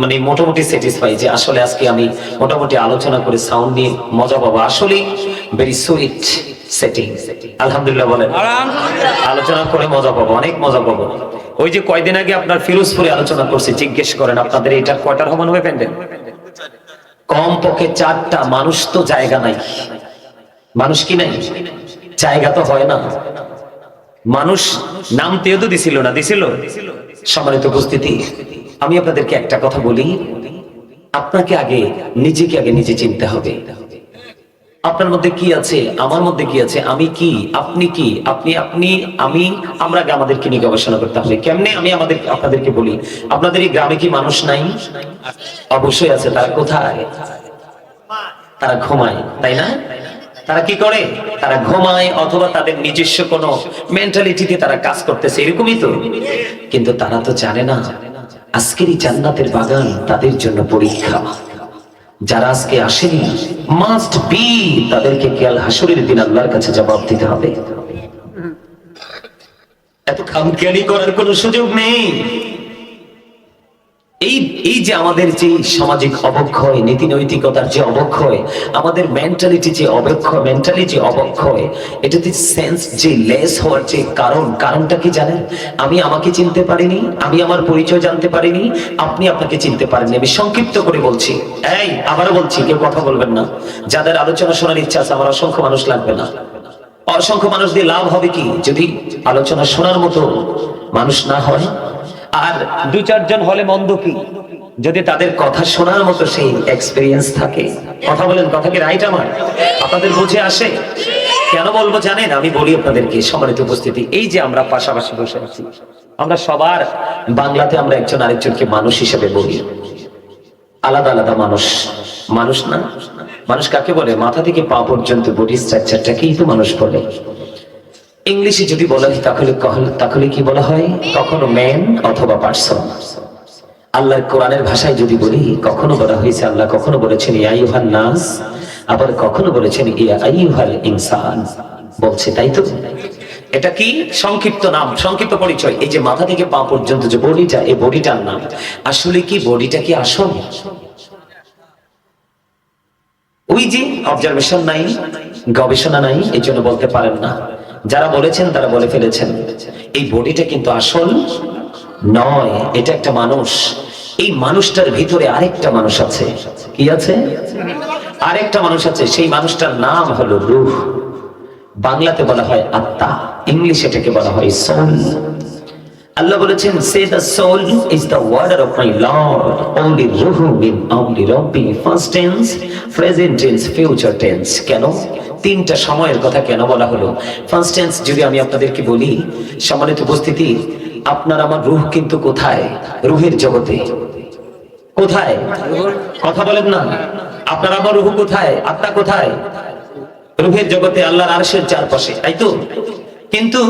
মানে মোটামুটি স্যাটিসফাই যে আসলে আজকে আমি মোটামুটি আলোচনা করে সাউন্ড নিয়ে মজা পাবো। আসলে ভেরি সুইট সেটিং। আলহামদুলিল্লাহ বলেন। আলোচনা করে মজা পাবো, অনেক মজা পাবো। ওই যে কয়দিন আগে আপনার ফিরোজপুরে আলোচনা করছে, জিজ্ঞেস করেন আপনাদের এটা কয়টার সমান হবে প্যান্ডেল? কম পক্ষে 4টা। মানুষ তো জায়গা নাই, মানুষ কি নাই, জায়গা তো হয় না। মানুষ নামতেও তো দিছিল না, দিছিল? সম্মানিত উপস্থিতি, আমি আপনাদেরকে একটা কথা বলি, আপনাকে আগে নিজে চিনতে হবে। আপনার মধ্যে কি আছে, আমার মধ্যে কি আছে, আমি কি, আপনি কি, আমরা আগে আমাদেরকে নিয়ে গবেষণা করতে হবে। কেমনে? আমি আপনাদেরকে বলি, আপনাদের এই গ্রামে কি মানুষ নাই? অবশ্যই আছে। তারা কোথায়? তারা ঘুমায়, তাই না? তারা কি করে? তারা ঘুমায়, অথবা তাদের নিজস্ব কোনো মেন্টালিটিতে তারা কাজ করতেছে, এরকমই তো। কিন্তু তারা তো জানে না আজকের এই জান্নাতের বাগান তাদের জন্য পরীক্ষা। যারা আজকে আসেনি, মাস্ট বি, তাদেরকে কাল হাসরের দিন আল্লাহর কাছে জবাব দিতে হবে। এত খামখেয়ালি করার কোনো সুযোগ নেই। এই যে আমাদের যে সামাজিক অবক্ষয়, নীতি নৈতিকতার যে অবক্ষয়, আমাদের মেন্টালিটি যে অবক্ষয়, এটাতে সেন্স যে লেস হওয়ার যে কারণটা কি জানেন? আমি আমাকে চিনতে পারিনি, আমি আমার পরিচয় জানতে পারিনি, আপনি আপনাকে চিনতে পারেননি। আমি সংক্ষিপ্ত করে বলছি, আবারও বলছি, কেউ কথা বলবেন না। যাদের আলোচনা শোনার ইচ্ছা আছে, আমার অসংখ্য মানুষ লাগবে না। অসংখ্য মানুষ দিয়ে লাভ হবে কি যদি আলোচনা শোনার মতো মানুষ না হয়? আর 2-4 জন হলে মন্দ কি যদি তাদের কথা শোনার মতো সেই এক্সপেরিয়েন্স থাকে? কথা বলেন, কথা কি রাইট আমার? আপনাদের বুঝে আসে? কেন বলবো জানেন? আমি বলি আপনাদেরকে, সম্মানিত উপস্থিতি, এই যে আমরা পাশাপাশি বসে আছি, আমরা সবার বাংলাতে আমরা একজন আরেকজনকে মানুষ হিসেবে বলি। আলাদা আলাদা মানুষ না? মানুষ কাকে বলে? মাথা থেকে পা পর্যন্ত বডি স্ট্রাকচারটাকেই তো মানুষ বলে। ইংলিশে যদি বলা হয় তাহলে কি বলা হয়? কখনো ম্যান অথবা পারসন। আল্লাহর কোরআনের ভাষায় যদি বলি, কখনো বলা হয়েছে, আল্লাহ কখনো বলেছেন ইয়া আইয়ুহান নাস, আবার কখনো বলেছেন ইয়া আইয়ুহাল ইনসান, বলছে, তাই তো? এটা কি সংক্ষিপ্ত নাম, সংক্ষিপ্ত পরিচয়। এই যে মাথা থেকে পা পর্যন্ত যে বডিটা, এই বডিটার নাম। আসলে কি বডিটা কি আসল? ওই যে অবজারভেশন নাই, গবেষণা নাই, এই জন্য বলতে পারেন না। যারা বলেছেন তারা বলে ফেলেছেন। এই বডিটা কিন্তু আসল নয়, এটা একটা মানুষ। এই মানুষটার ভিতরে আরেকটা মানুষ আছে। কি আছে? আরেকটা মানুষ আছে। সেই মানুষটার নাম হলো রূহ। বাংলাতে বলা হয় আত্মা, ইংলিশে এটাকে বলা হয় সোল। আল্লাহ বলেছেন, say the soul is the word of my Lord, only ruhu min amri rabbi, past tense, present tense, future tense। কেন 3টা সময়ের কথা কেন বলা হলো? ফার্স্ট টেন্স যদি আমি আপনাদেরকে বলি, সম্মানিত উপস্থিতি, আপনার আমার রূহ কিন্তু কোথায়? রূহের জগতে। কোথায়? কথা বলেন না। আপনার আমার রূহ কোথায়? আত্মা কোথায়? রূহের জগতে, আল্লাহর আরশের চারপাশে, তাই তো? কিন্তু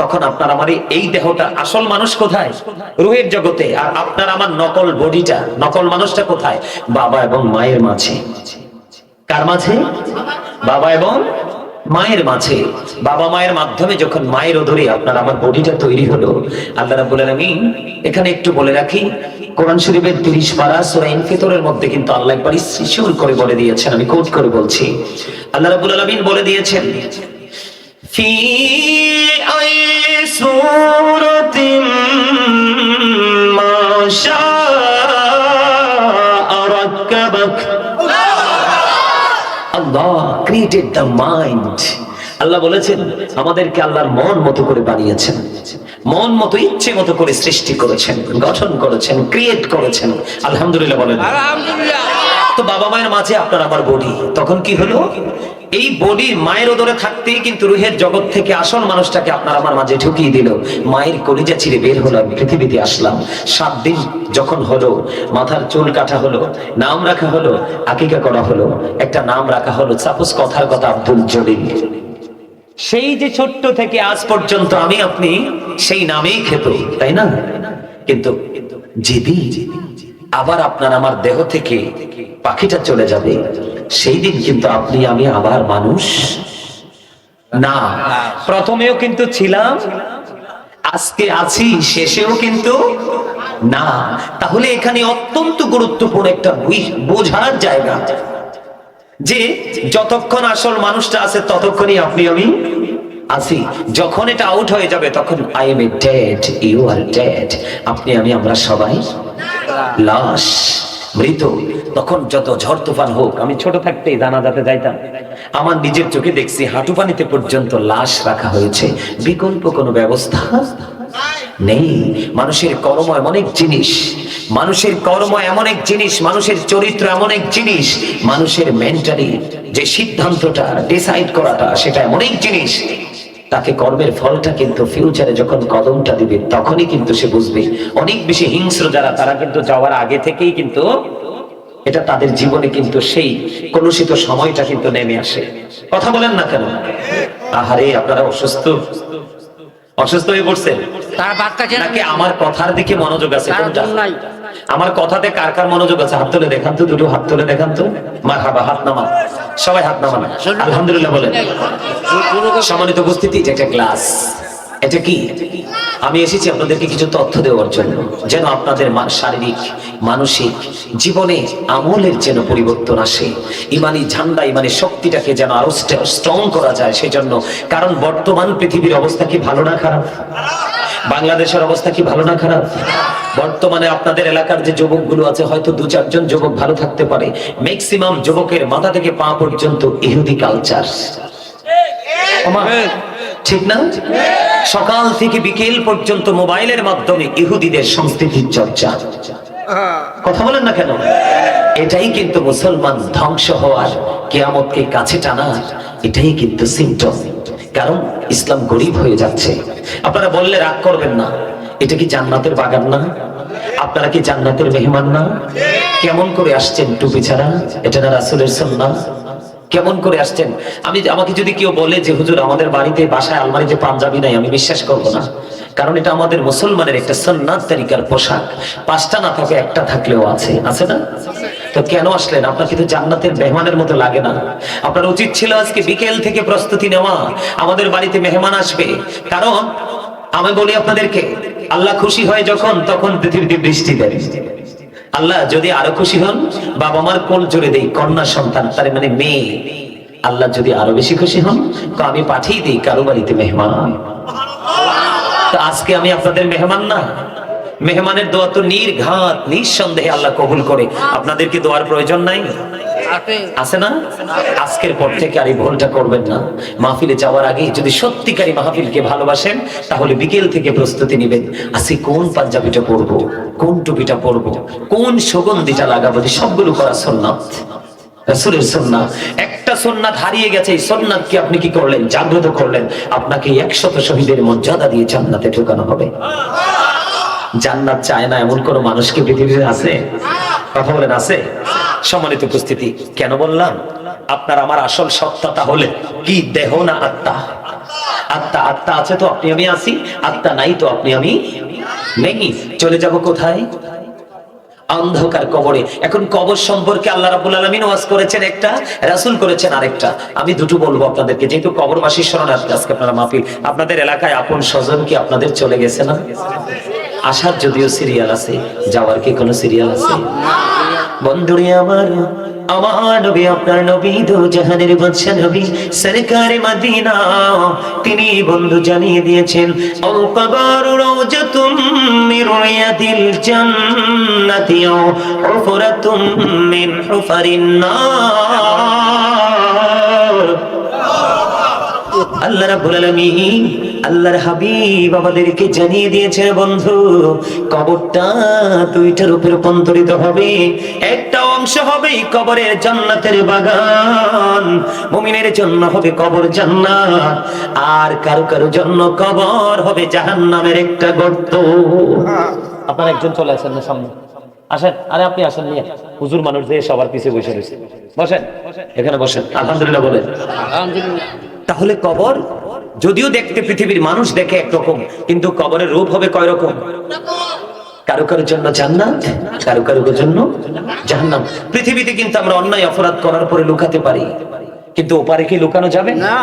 তখন আপনার আমার এই দেহটা, আসল মানুষ কোথায়? রূহের জগতে। আর আপনার আমার নকল বডিটা, নকল মানুষটা কোথায়? বাবা এবং মায়ের মাঝে। কার মাঝে? বাবা এবং মায়ের মাঝে। বাবা মায়ের মাধ্যমে যখন মায়ের উদরে আপনার আমার বডিটা তৈরি হলো, আল্লাহ রাব্বুল আলামিন এখানে একটু বলে রাখি, কোরআন শরীফের 30 পারা সূরা ইনফিতরের মধ্যে কিন্তু আল্লাহ একবার শিশুর করে বলে দিয়েছেন। আমি কোট করে বলছি, আল্লাহ রাব্বুল আলামিন বলে দিয়েছেন, ফি আই সূরাতিন মা শাআ রাক্কাবাক। Allah created the mind. আল্লাহ বলেছেন, আমাদেরকে আল্লাহর মন মতো করে বানিয়েছেন, মন মতো, ইচ্ছে মতো করে সৃষ্টি করেছেন, গঠন করেছেন, ক্রিয়েট করেছেন। আলহামদুলিল্লাহ বলেন। আলহামদুলিল্লাহ। তো বাবা মায়ের মাঝে আপনার আমার বডি, তখন কি হলো? এই বডি মায়ের উদরে থাকতেই কিন্তু রূহের জগৎ থেকে আসল মানুষটাকে আপনার আমার মাঝে ঢুকিয়ে দিল। মায়ের কলিজা ছিঁড়ে বের হলাম, পৃথিবীতে আসলাম। 7 দিন যখন হলো, মাথার চুল কাটা হলো, নাম রাখা হলো, আকিকা করা হলো, একটা নাম রাখা হলো, সাপোজ কথার কথা আব্দুল জলিল। সেই যে ছোট্ট থেকে আজ পর্যন্ত আমি আপনি সেই নামেই খেত, তাই না? কিন্তু যেদিন আবার আপনার আমার দেহ থেকে পাখিটা চলে যাবে, সেই দিন কিন্তু আপনি আমি আবার মানুষ না। প্রথমেও কিন্তু ছিলাম, আজকে আছি, শেষেও কিন্তু না। তাহলে এখানে অত্যন্ত গুরুত্বপূর্ণ একটা বোঝার জায়গা, যে যতক্ষণ আসল মানুষটা আছে ততক্ষণই আপনি আমি আছি, যখন এটা আউট হয়ে যাবে তখন I am a dead, you are dead, আপনি আমি আমরা সবাই লাশ, মৃত। তখন যত ঝড় তুফান হোক, আমি ছোট থাকতেই জানাজাতে যাইতাম, আমার নিজের চোখে দেখছি হাঁটু পানিতে পর্যন্ত লাশ রাখা হয়েছে, বিকল্প কোনো ব্যবস্থা নেই। মানুষের কর্ম এমন এক জিনিস, মানুষের কর্ম এমন এক জিনিস, মানুষের চরিত্র এমন এক জিনিস, মানুষের মেন্টালি যে সিদ্ধান্তটা ডিসাইড করাটা সেটা এমন এক জিনিস, তাকে কর্মের ফলটা কিন্তু ফিউচারে যখন কদমটা দিবে তখনই কিন্তু সে বুঝবে। অনেক বেশি হিংস্র যারা, তারা কিন্তু যাওয়ার আগে থেকেই কিন্তু এটা তাদের জীবনে কিন্তু সেই কলুষিত সময়টা কিন্তু নেমে আসে। কথা বলেন না কেন? আহারে আপনারা অসুস্থ হয়ে পড়ছেন নাকি আমার কথার দিকে মনোযোগ আছে? আমার কথাতে কার কার মনোযোগ আছে? হাত তুলে দেখান তো, দুটো হাত তুলে দেখান তো। মারহাবা, হাত নামান, সবাই হাত নামান, আলহামদুলিল্লাহ বলেন। সম্মানিত উপস্থিতি, এটা একটা ক্লাস। এটা কি? আমি এসেছি আপনাদেরকে কিছু তথ্য দেওয়ার জন্য, যেন আপনাদের শারীরিক মানসিক জীবনে আমলের যেন পরিবর্তন আসে, ইমানি ঝান্ডা, ইমানি শক্তিটাকে যেন আরো স্ট্রং করা যায় সেজন্য। কারণ বর্তমান পৃথিবীর অবস্থা কি ভালো না খারাপ? বাংলাদেশের অবস্থা কি ভালো না খারাপ? বর্তমানে আপনাদের এলাকার যে যুবকগুলো আছে, হয়তো 2-4 জন যুবক ভালো থাকতে পারে, ম্যাক্সিমাম যুবকের মাথা থেকে পা পর্যন্ত ইহুদি কালচার। ঠিক না? সকাল থেকে বিকেল পর্যন্ত মোবাইলের মাধ্যমে ইহুদিদের সংস্কৃতির চর্চা। কথা বলেন না কেন? এটাই কিন্তু মুসলমান ধ্বংস হওয়ার, কিয়ামতকে কাছে টানার এটাই কিন্তু সিম্পটম। কারণ ইসলাম গরিব হয়ে যাচ্ছে। আপনারা বললে রাগ করবেন না, এটা কি জান্নাতের বাগান না? আপনারা কি জান্নাতের মেহমান না? কেমন করে আসছেন টুপি ছাড়া? এটা না রাসূলের সুন্নাহ? কেমন করে আসছেন? আমাকে যদি কেউ বলে যে হুজুর আমাদের বাড়িতে বাসায় আলমারিতে পাঞ্জাবি নাই, আমি বিশ্বাস করব না। কারণ এটা আমাদের মুসলমানের একটা সুন্নাত তরিকার পোশাক। 5টা না থাকে, একটা থাকলেও আছে, আছে না? তো কেন আসলেন? আপনার কিন্তু জান্নাতের মেহমানের মতো লাগে না? আপনার উচিত ছিল আজকে বিকেল থেকে প্রস্তুতি নেওয়া, আমাদের বাড়িতে মেহমান আসবে। কারণ আমি বলি আপনাদেরকে, আল্লাহ খুশি হয় যখন, তখন পৃথিবীতে বৃষ্টি দেয়। আল্লাহ যদি আরো খুশি হন, বাবা মার কোল জোরে দেই কন্যা সন্তান, তার মানে মেয়ে। আল্লাহ যদি আরো বেশি খুশি হন, তো আমি পাঠিয়ে দিই কারো বাড়িতে মেহমান। তো আজকে আমি আপনাদের মেহমান না? মেহমানের দোয়া তো নির্ঘাত, নিঃসন্দেহে আল্লাহ কবুল করে। আপনাদের কি দোয়ার প্রয়োজন নাই? আছে না? আজকের পর থেকে আর এই ভুলটা করবেন না। মাহফিলে যাওয়ার আগে যদি সত্যিকারী মাহফিলকে ভালোবাসেন, তাহলে বিকেল থেকে প্রস্তুতি নেবেন। আজকে কোন পাঞ্জাবিটা পরবো, কোন টুপিটা পরবো, কোন সুগন্ধিটা লাগাবো, সবগুলো করা সুন্নাত, রাসূলের সুন্নাহ। একটা সুন্নাত হারিয়ে গেছে, এই সুন্নাত কি আপনি কি করলেন? জাগ্রত করলেন। আপনাকে 100 শহীদের মর্যাদা দিয়ে জান্নাতে ঢোকানো হবে। জান্নাত চায় না এমন কোন মানুষ কি পৃথিবীতে আছে? কথা বলেন, আছে? সম্মানিত উপস্থিতি, কেন বললাম? আপনার আমার আসল সত্তা তাহলে কি দেহ না আত্মা? আত্মা, আত্মা আছে তো আপনি আমি আছি, আত্মা নাই তো আপনি আমি নেই। চলে যাব কোথায়? অন্ধকার কবরে। এখন কবর সম্পর্কে আল্লাহ রাব্বুল আলামিন ওয়াজ করেছেন একটা, রাসূল করেছেন আরেকটা। আমি দুটো বলবো আপনাদেরকে, যেহেতু কবরবাসীর শরণার্থী আজকে আপনারা মাহফিল। আপনাদের এলাকায় আপন স্বজন কি আপনাদের চলে গেছে না? আসার যদিও সিরিয়াল আছে, যাওয়ার কি কোনো সিরিয়াল আছে? বন্ধুরে আমার, আমার নবী, আপনার নবী, দো জাহানের বাদশা নবী সরকারে মদিনা, তিনি বন্ধু জানিয়ে দিয়েছেন, আল কবরু রাওজাতুম মির রিয়াদিল জান্নাতি আও হুফরাতুম মিন হুফারিন নার। আল্লাহ রাব্বুল আলামিন, আল্লাহর হাবিব আমাদেরকে জানিয়ে দিয়েছেন, বন্ধু কবরটা 2টা রূপে রূপান্তরিত হবে। একটা অংশ হবে কবরের জান্নাতের বাগান, মুমিনের জন্য হবে কবর জান্নাত, আর কারো কারো জন্য কবর হবে জাহান্নামের একটা গর্ত। আপনার একজন চলে আসেন না সামনে, আসেন। আরে আপনি আসেন, নিয়ে হুজুর মানুষ দিয়ে সবার পিছিয়ে বসে রয়েছে, বসেন এখানে, বসেন। আলহামদুলিল্লাহ বলেন। আলহামদুলিল্লাহ। তাহলে কবর যদিও দেখতে পৃথিবীর মানুষ দেখে একরকম, কিন্তু কবরের রূপ হবে কয় রকম? কারো কারোর জন্য জান্নাত, কারো কারোর জন্য জাহান্নাম। পৃথিবীতে কিন্তু আমরা অন্যায় অপরাধ করার পরে লুকাতে পারি, কিন্তু ওপারে কি লুকানো যাবে না?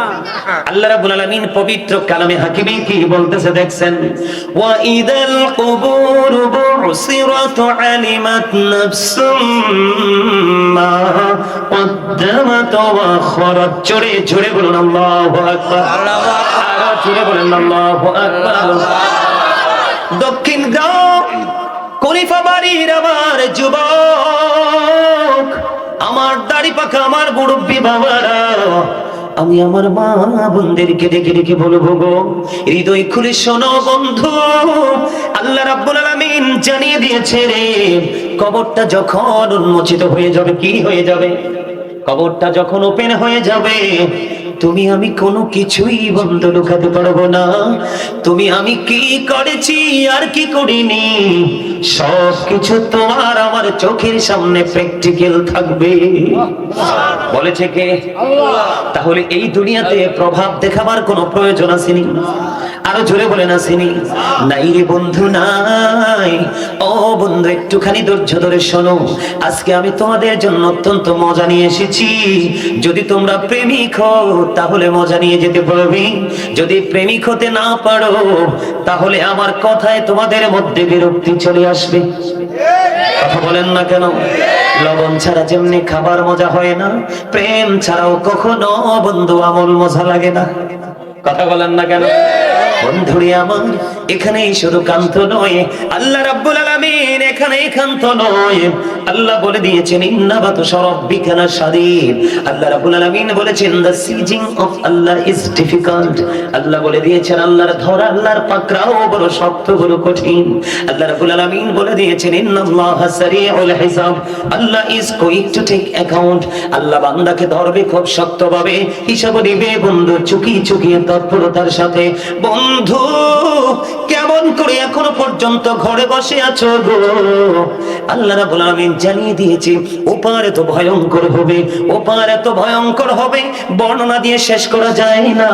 আল্লাহ রাব্বুল আলামিন পবিত্র কালামে হাকিমে কি বলতেছে দেখছেন, ওয়া ইদাল কুবুর বুসিরাত আলিমাত নাফসুম মা কদ্দামাত ওয়া আখরাত। জোরে জোরে বলুন আল্লাহু আকবার, আরো জোরে বলুন আল্লাহু আকবার। দক্ষিণ গাঁও খলিফা বাড়ির আমার যুবক, আমার দাড়ি পাকা আমার মুরব্বী বাবারা, আমি আমার মা বোনদেরকে ডেকে ডেকে বলবো গো, হৃদয় খুলে শোনো বন্ধু, আল্লাহ রাব্বুল আলামিন জানিয়ে দিয়েছে রে, কবরটা যখন উন্মোচিত হয়ে যাবে, কি হয়ে যাবে? কবরটা যখন ওপেন হয়ে যাবে, তুমি আমি কোনো কিছুই বন্ধ লুকাতে পারবো না। তুমি আমি কি করেছি আর কি করিনি সব কিছু তোমার আমার চোখের সামনে প্র্যাকটিক্যাল থাকবে। বলেছে কে? তাহলে এই দুনিয়াতে প্রভাব দেখাবার কোনো প্রয়োজন আসেনি? আরো জোরে বলে না আসেনি? নাই রে বন্ধু নাই। ও বন্ধু একটুখানি ধৈর্য ধরে শোনো, আজকে আমি তোমাদের জন্য অত্যন্ত মজা নিয়ে এসেছি। যদি তোমরা প্রেমিক হও তাহলে মজা নিয়ে যেতে পারবে, যদি প্রেমিক হতে না পারো তাহলে আমার কথায় তোমাদের মধ্যে বিরক্তি চলে আসবে। কথা বলেন না কেন? লবণ ছাড়া যেমনি খাবার মজা হয় না, প্রেম ছাড়াও কখনো বন্ধু আমল মজা লাগে না। কথা বলেন না কেন? বন্ধুরে আমার, এখানেই শুধু কান্ত নয়, আল্লাহ রাব্বুল আলামিন এখানেই কান্ত নয়, আল্লাহ বলে দিয়েছেন ইন্নাবাতু রাব্বিকা লাশাদীদ। আল্লাহ রাব্বুল আলামিন বলেছেন the seizing of Allah is difficult. Allah বলে দিয়েছেন আল্লাহর ধরা, আল্লাহর পাকড়াও বড় শক্ত, বড় কঠিন। আল্লাহ রাব্বুল আলামিন বলে দিয়েছেন ইন্নাল্লাহা সারিউল হিসাব, Allah is going to take account. Allah বান্দাকে ধরবে খুব শক্তভাবে, হিসাব দিবে বন্ধু চুকিয়ে চুকিয়ে তৎপরতার সাথে। বন্ধু কেমন করে এখনো পর্যন্ত ঘরে বসে আছো গো? আল্লাহ রাব্বুল আলামিন জানিয়ে দিয়েছে ওপার এত ভয়ঙ্কর হবে, ওপার এত ভয়ঙ্কর হবে, বর্ণনা দিয়ে শেষ করা যায় না।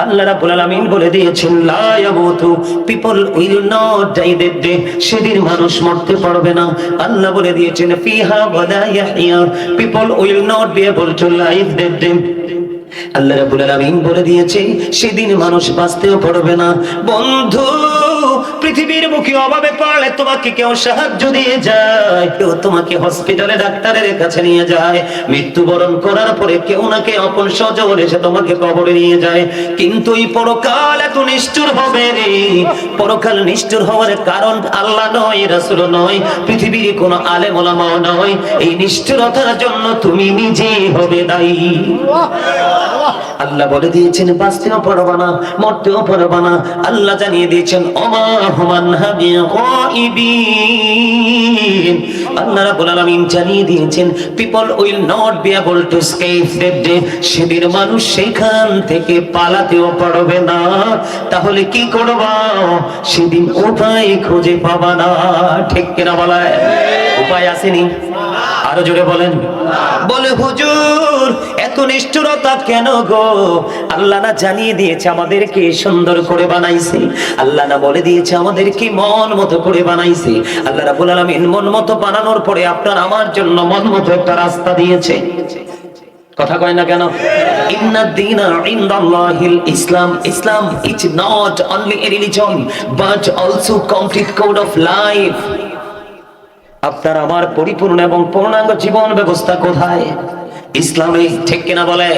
আল্লাহ রাব্বুল আলামিন বলে দিয়েছেন লা ইয়ামুতু, people will not die that day, সেদিন মানুষ মরতে পারবে না। আল্লাহ বলে দিয়েছেন ফিহা ওয়ালা ইয়াহইয়া, people will not be able to live that day. Allah রাব্বুল আলামিন বলে দিয়েছে সেদিন মানুষ বাঁচতেও পারবে না। বন্ধু পৃথিবীর মুখে অভাবে পড়লে তোমাকে কেউ সাহায্য দিয়ে যায়, কেউ তোমাকে হসপিটালে ডাক্তারের কাছে নিয়ে যায়, মৃত্যুবরণ করার পরে কেউ না কেউ আপন স্বজন এসে তোমাকে কবরে নিয়ে যায়। কিন্তু এই পরকাল এত নিষ্ঠুর হবে রে, পরকাল নিষ্ঠুর হওয়ার কারণ আল্লাহ নয়, রাসূল নয়, পৃথিবীর কোনো আলেম ওলামাও নয়, এই নিষ্ঠুরতার জন্য তুমি নিজেই হবে দায়ী। আল্লাহ বলে দিয়েছেন বাঁচতেও পারবা না, মরতেও পারবা না। আল্লাহ জানিয়ে দিয়েছেন ওমা হুমান হাবিয়িন। আল্লাহ রাব্বুল আলামিন জানিয়ে দিয়েছেন people will not be able to escape that day, সেদিন মানুষ সেখান থেকে পালাতেও পারবে না। তাহলে কি করবা? সেদিন উপায় খুঁজে পাবা না। ঠিক কিনা বলেন? উপায় আসেনি? আরো জোরে বলেন। বলে হুজুর এত নিষ্ঠুরতা কেন গো? আল্লাহ না জানিয়ে দিয়েছে আমাদেরকে সুন্দর করে বানাইছে, আল্লাহ না বলে দিয়েছে আমাদেরকে মন মতো করে বানাইছে। আল্লাহ রাব্বুল আলামিন মন মতো বানানোর পরে আপনার আমার জন্য মন মতো একটা রাস্তা দিয়েছে। কথা কয় না কেন? ইন্না দীনা ইনদাল্লাহিল ইসলাম, Islam is not only a religion but also complete code of life. আপনার আমার পরিপূর্ণ এবং পূর্ণাঙ্গ জীবন ব্যবস্থা কোথায়? ইসলামে। ঠিক কিনা বলে?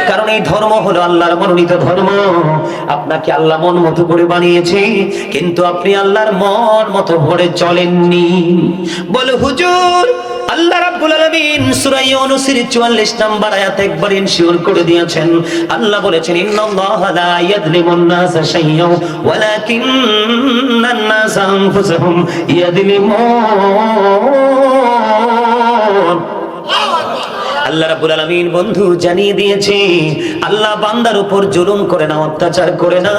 কারণ এই ধর্ম হলো আল্লাহর মনোনীত ধর্ম। আপনাকে আল্লাহ মন মতো করে বানিয়েছে, কিন্তু আপনি আল্লাহর মন মতো করে চলেননি। বলে হুজুর আল্লাহ রাব্বুল আলামিন সূরা ইউনূসের 44 নম্বর আয়াত একবার ইনশিওর করে দিয়েছেন। আল্লাহ বলেছেন ইন্নাল্লাহা লা ইয়াযলিমুন নাসা শাইয়্যান ওয়ালাকিন্নান নাসা আনফুসাহুম ইয়াযলিমুন। আল্লাহ রাব্বুল আলামিন বন্ধু জানিয়ে দিয়েছে আল্লাহ বান্দার উপর জুলুম করে না, অত্যাচার করে না,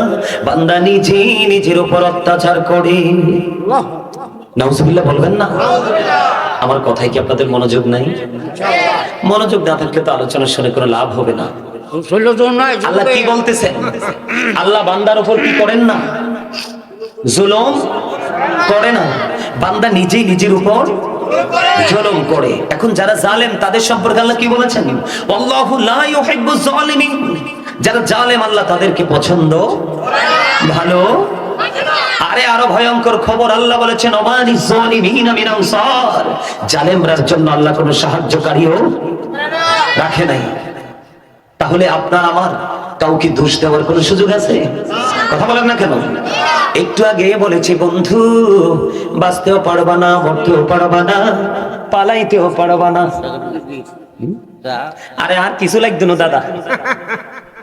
বান্দা নিজেই নিজের উপর অত্যাচার করে। নাউজুবিল্লাহ বলবেন না? আমার কথায় কি আপনাদের মনোযোগ নাই? মনোযোগ না থাকলে তো আলোচনা শুনে কোনো লাভ হবে না। আল্লাহ কি বলতেছেন? আল্লাহ বান্দার উপর কি করেন না? জুলুম করে না, বান্দা নিজেই নিজের উপর জুলুম করে। এখন যারা জালেম তাদের সম্পর্কে আল্লাহ কি বলেছেন? আল্লাহু লা ইউহিব্বুজ জালিমিন। যারা জালেম আল্লাহ তাদেরকে পছন্দ ভালো। আরে আরো ভয়ঙ্কর খবর, আল্লাহ বলেছেন ওমানিজ জালিমিনা মিন আনসার। জালেমরার জন্য আল্লাহ কোনো সাহায্যকারীও রাখে নাই। তাহলে আপনার আমার কাউকে দোষ দেওয়ার কোনো সুযোগ আছে? কথা বলেন না কেন? একটু আগে বলেছি বন্ধু, বাঁচতেও পারবা না, মরতেও পারবা না, পালাইতেও পারবা না। আরে আর কিছু লাগতো না দাদা,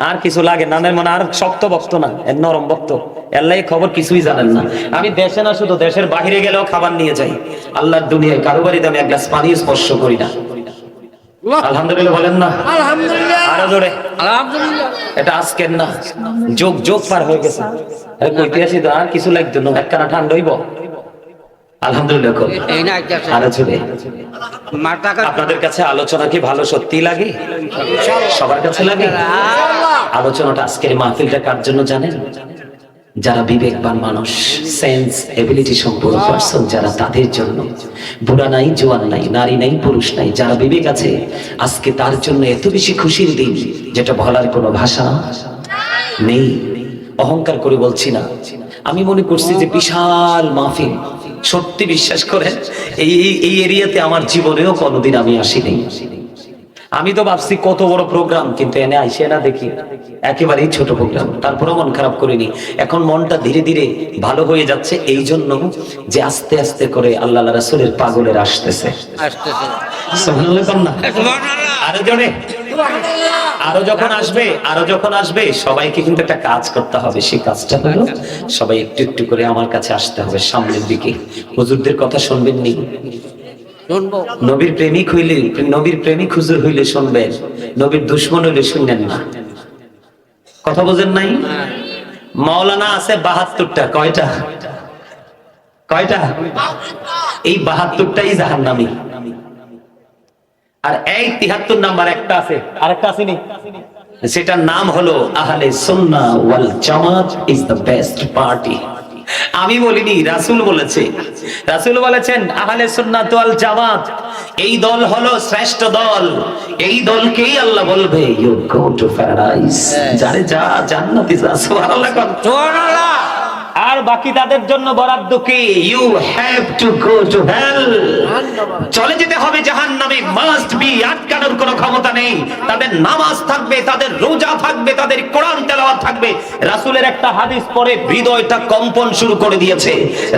আর কিছু লাগে না। মানে আর শক্ত বক্ত না, নরম বক্ত। আল্লাহ খবর কিছুই জানেন না। আমি দেশে না শুধু দেশের বাহিরে গেলেও খাবার নিয়ে যাই। আল্লাহর দুনিয়ায় কারো বাড়িতে আমি এক গ্লাস পানি স্পর্শ করি না। আলহামদুলিল্লাহ বলেন না? আলহামদুলিল্লাহ। আরো জোরে আলহামদুলিল্লাহ। এটা আজকের না, যোগ যোগ পার হয়ে গেছে। কইতে আসি তো আর কিছু লাগতো না, একখানা ঠান্ডা হইব। আলহামদুলিল্লাহ। আরো জোরে। আপনাদের কাছে আলোচনা কি ভালো সত্যি লাগে? সবার কাছে লাগে? আলোচনাটা আজকের মাহফিলটা কার জন্য জানেন? যারা বিবেকবান মানুষ, সেন্স এবিলিটি সম্পন্ন পারসন, যারা তাদের জন্য। বুড়া নাই, জোয়ান নাই, নারী নাই, পুরুষ নাই, যারা বিবেক আছে আজকে তার জন্য এত বেশি খুশির দিন যেটা বলার কোনো ভাষা নেই। অহংকার করে বলছি না, আমি মনে করছি যে বিশাল মাহফিল। সত্যি বিশ্বাস করেন এই এরিয়াতে আমার জীবনেও কোনোদিন আমি আসিনি। আমি তো ভাবছি কত বড় প্রোগ্রাম, কিন্তু এনে আইসে না দেখি একেবারেই ছোট প্রোগ্রাম। তারপরেও মন খারাপ করিনি। এখন মনটা ধীরে ধীরে ভালো হয়ে যাচ্ছে, এই জন্য যে আস্তে আস্তে করে আল্লাহ রাসূলের পাগলের আসতেছে। আরো জোরে। আরো যখন আসবে সবাইকে কিন্তু একটা কাজ করতে হবে। সেই কাজটা হলো সবাই একটু একটু করে আমার কাছে আসতে হবে সামনের দিকে। হুজুরদের কথা শুনবেন নি? নবীর প্রেমিক হইলে, নবীর প্রেমিক হুজুর হইলে শুনবেন, নবীর দুশ্মন হইলে শুনবেন না। কথা বোঝেন নাই? মাওলানা আছে ৭২টা। কয়টা? কয়টা? এই ৭২টাই জাহান্নামী। আর এই ৭৩ নাম্বার একটা আছে, আরেকটা আসেনি, সেটার নাম হলো আহলে সুন্নাহ ওয়াল জামাত ইজ দ্য বেস্ট পার্টি। আমি বলিনি, রাসূল বলেছে। রাসূল বলেছেন আহলে সুন্নাত ওয়াল জামাত এই দল হলো শ্রেষ্ঠ দল। এই দলকেই আল্লাহ বলবে ইউ গো টু প্যারাডাইস। যারে যা জান্নাতে যা। সুবহানাল্লাহ। সুবহানাল্লাহ। আর বাকি তাদের জন্য বরাদ্দ কি? You have to go to hell. চলে যেতে হবে জাহান্নামে, মাস্ট বি। আটকানোর কোনো ক্ষমতা নেই। তাদের নামাজ থাকবে, তাদের রোজা থাকবে, তাদের কোরআন তেলাওয়াত থাকবে। রাসূলের একটা হাদিস পড়ে হৃদয়টা কম্পন শুরু করে দিয়েছে।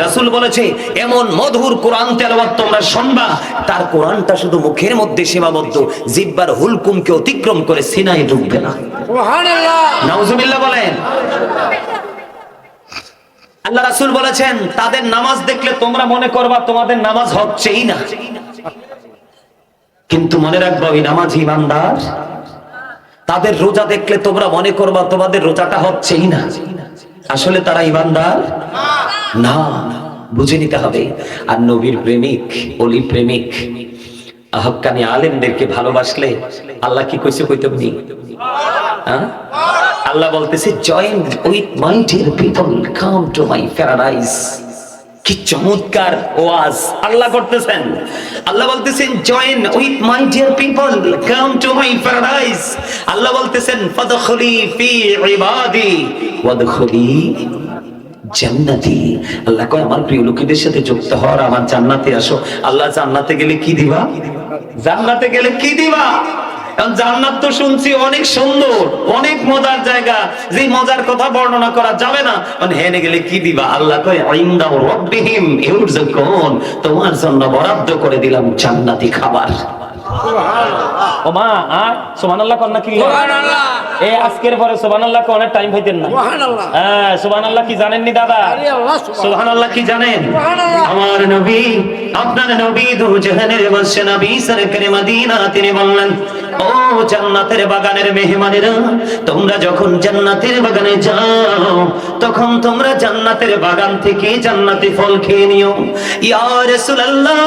রাসূল বলেছে এমন মধুর কোরআন তেলাওয়াত তোমরা শুনবা, তার কোরআনটা শুধু মুখের মধ্যে সীমাবদ্ধ, জিহ্বার হুলকুমকে অতিক্রম করে সিনায় ঢুকবে না। সুবহানাল্লাহ। নাউজুবিল্লাহ বলেন। আল্লাহ রাসূল বলেছেন তাদের নামাজ দেখলে তোমরা মনে করবা তোমাদের নামাজ হচ্ছেই না, কিন্তু মনে রাখবা ওই নামাজি ইমানদার। তাদের রোজা দেখলে তোমরা মনে করবা তোমাদের রোজাটা হচ্ছেই না, আসলে তারা ইমানদার না। বুঝে নিতে হবে। আর নবীর প্রেমিক, ওলি প্রেমিক, হক্কানি আলেমদেরকে ভালোবাসলে আল্লাহ কি কইছে কইতেবনি? আল্লাহ বলতেছে join with my dear people, come to my paradise. কি চমৎকার ওয়াজ আল্লাহ করতেছেন। আল্লাহ বলতেছেন join with my dear people, come to my paradise. Allah বলতেছেন ফাদখুলি ফি ইবাদি ওয়াদখুলি জান্নাতি। আল্লাহ কয় আমার প্রিয় লোকেদের সাথে যুক্ত হও, আমার জান্নাতে আসো। আল্লাহ জান্নাতে গেলে কি দিবা? জান্নাতে গেলে কি দিবা? কারণ জান্নাত তো শুনছি অনেক সুন্দর, অনেক মজার জায়গা, যে মজার কথা বর্ণনা করা যাবে না। মানে হেনে গেলে কি দিবা? আল্লাহ কয় ইনদা রাব্বিহিম ইউরযাকুন, তোমার জন্য বরাদ্দ করে দিলাম জান্নাতি খাবার। সুবহানাল্লাহ। ওমা সুবহানাল্লাহ কোন নাকি? সুবহানাল্লাহ। এই আজকের পরে সুবহানাল্লাহ কোনের টাইম হইতেন না। সুবহানাল্লাহ। হ্যাঁ সুবহানাল্লাহ কি জানেন নি দাদা? আরে আল্লাহ সুবহানাল্লাহ কি জানেন? সুবহানাল্লাহ। আমার নবী, আপনার নবী দু জাহানের বাদশা নবী সরকারে মদিনা, তিনি বললেন ও জান্নাতের বাগানের মেহমানেরা, তোমরা যখন জান্নাতের বাগানে যাও তখন তোমরা জান্নাতের বাগান থেকে জান্নাতি ফল খেয়ে নিও। ইয়া রাসূলুল্লাহ,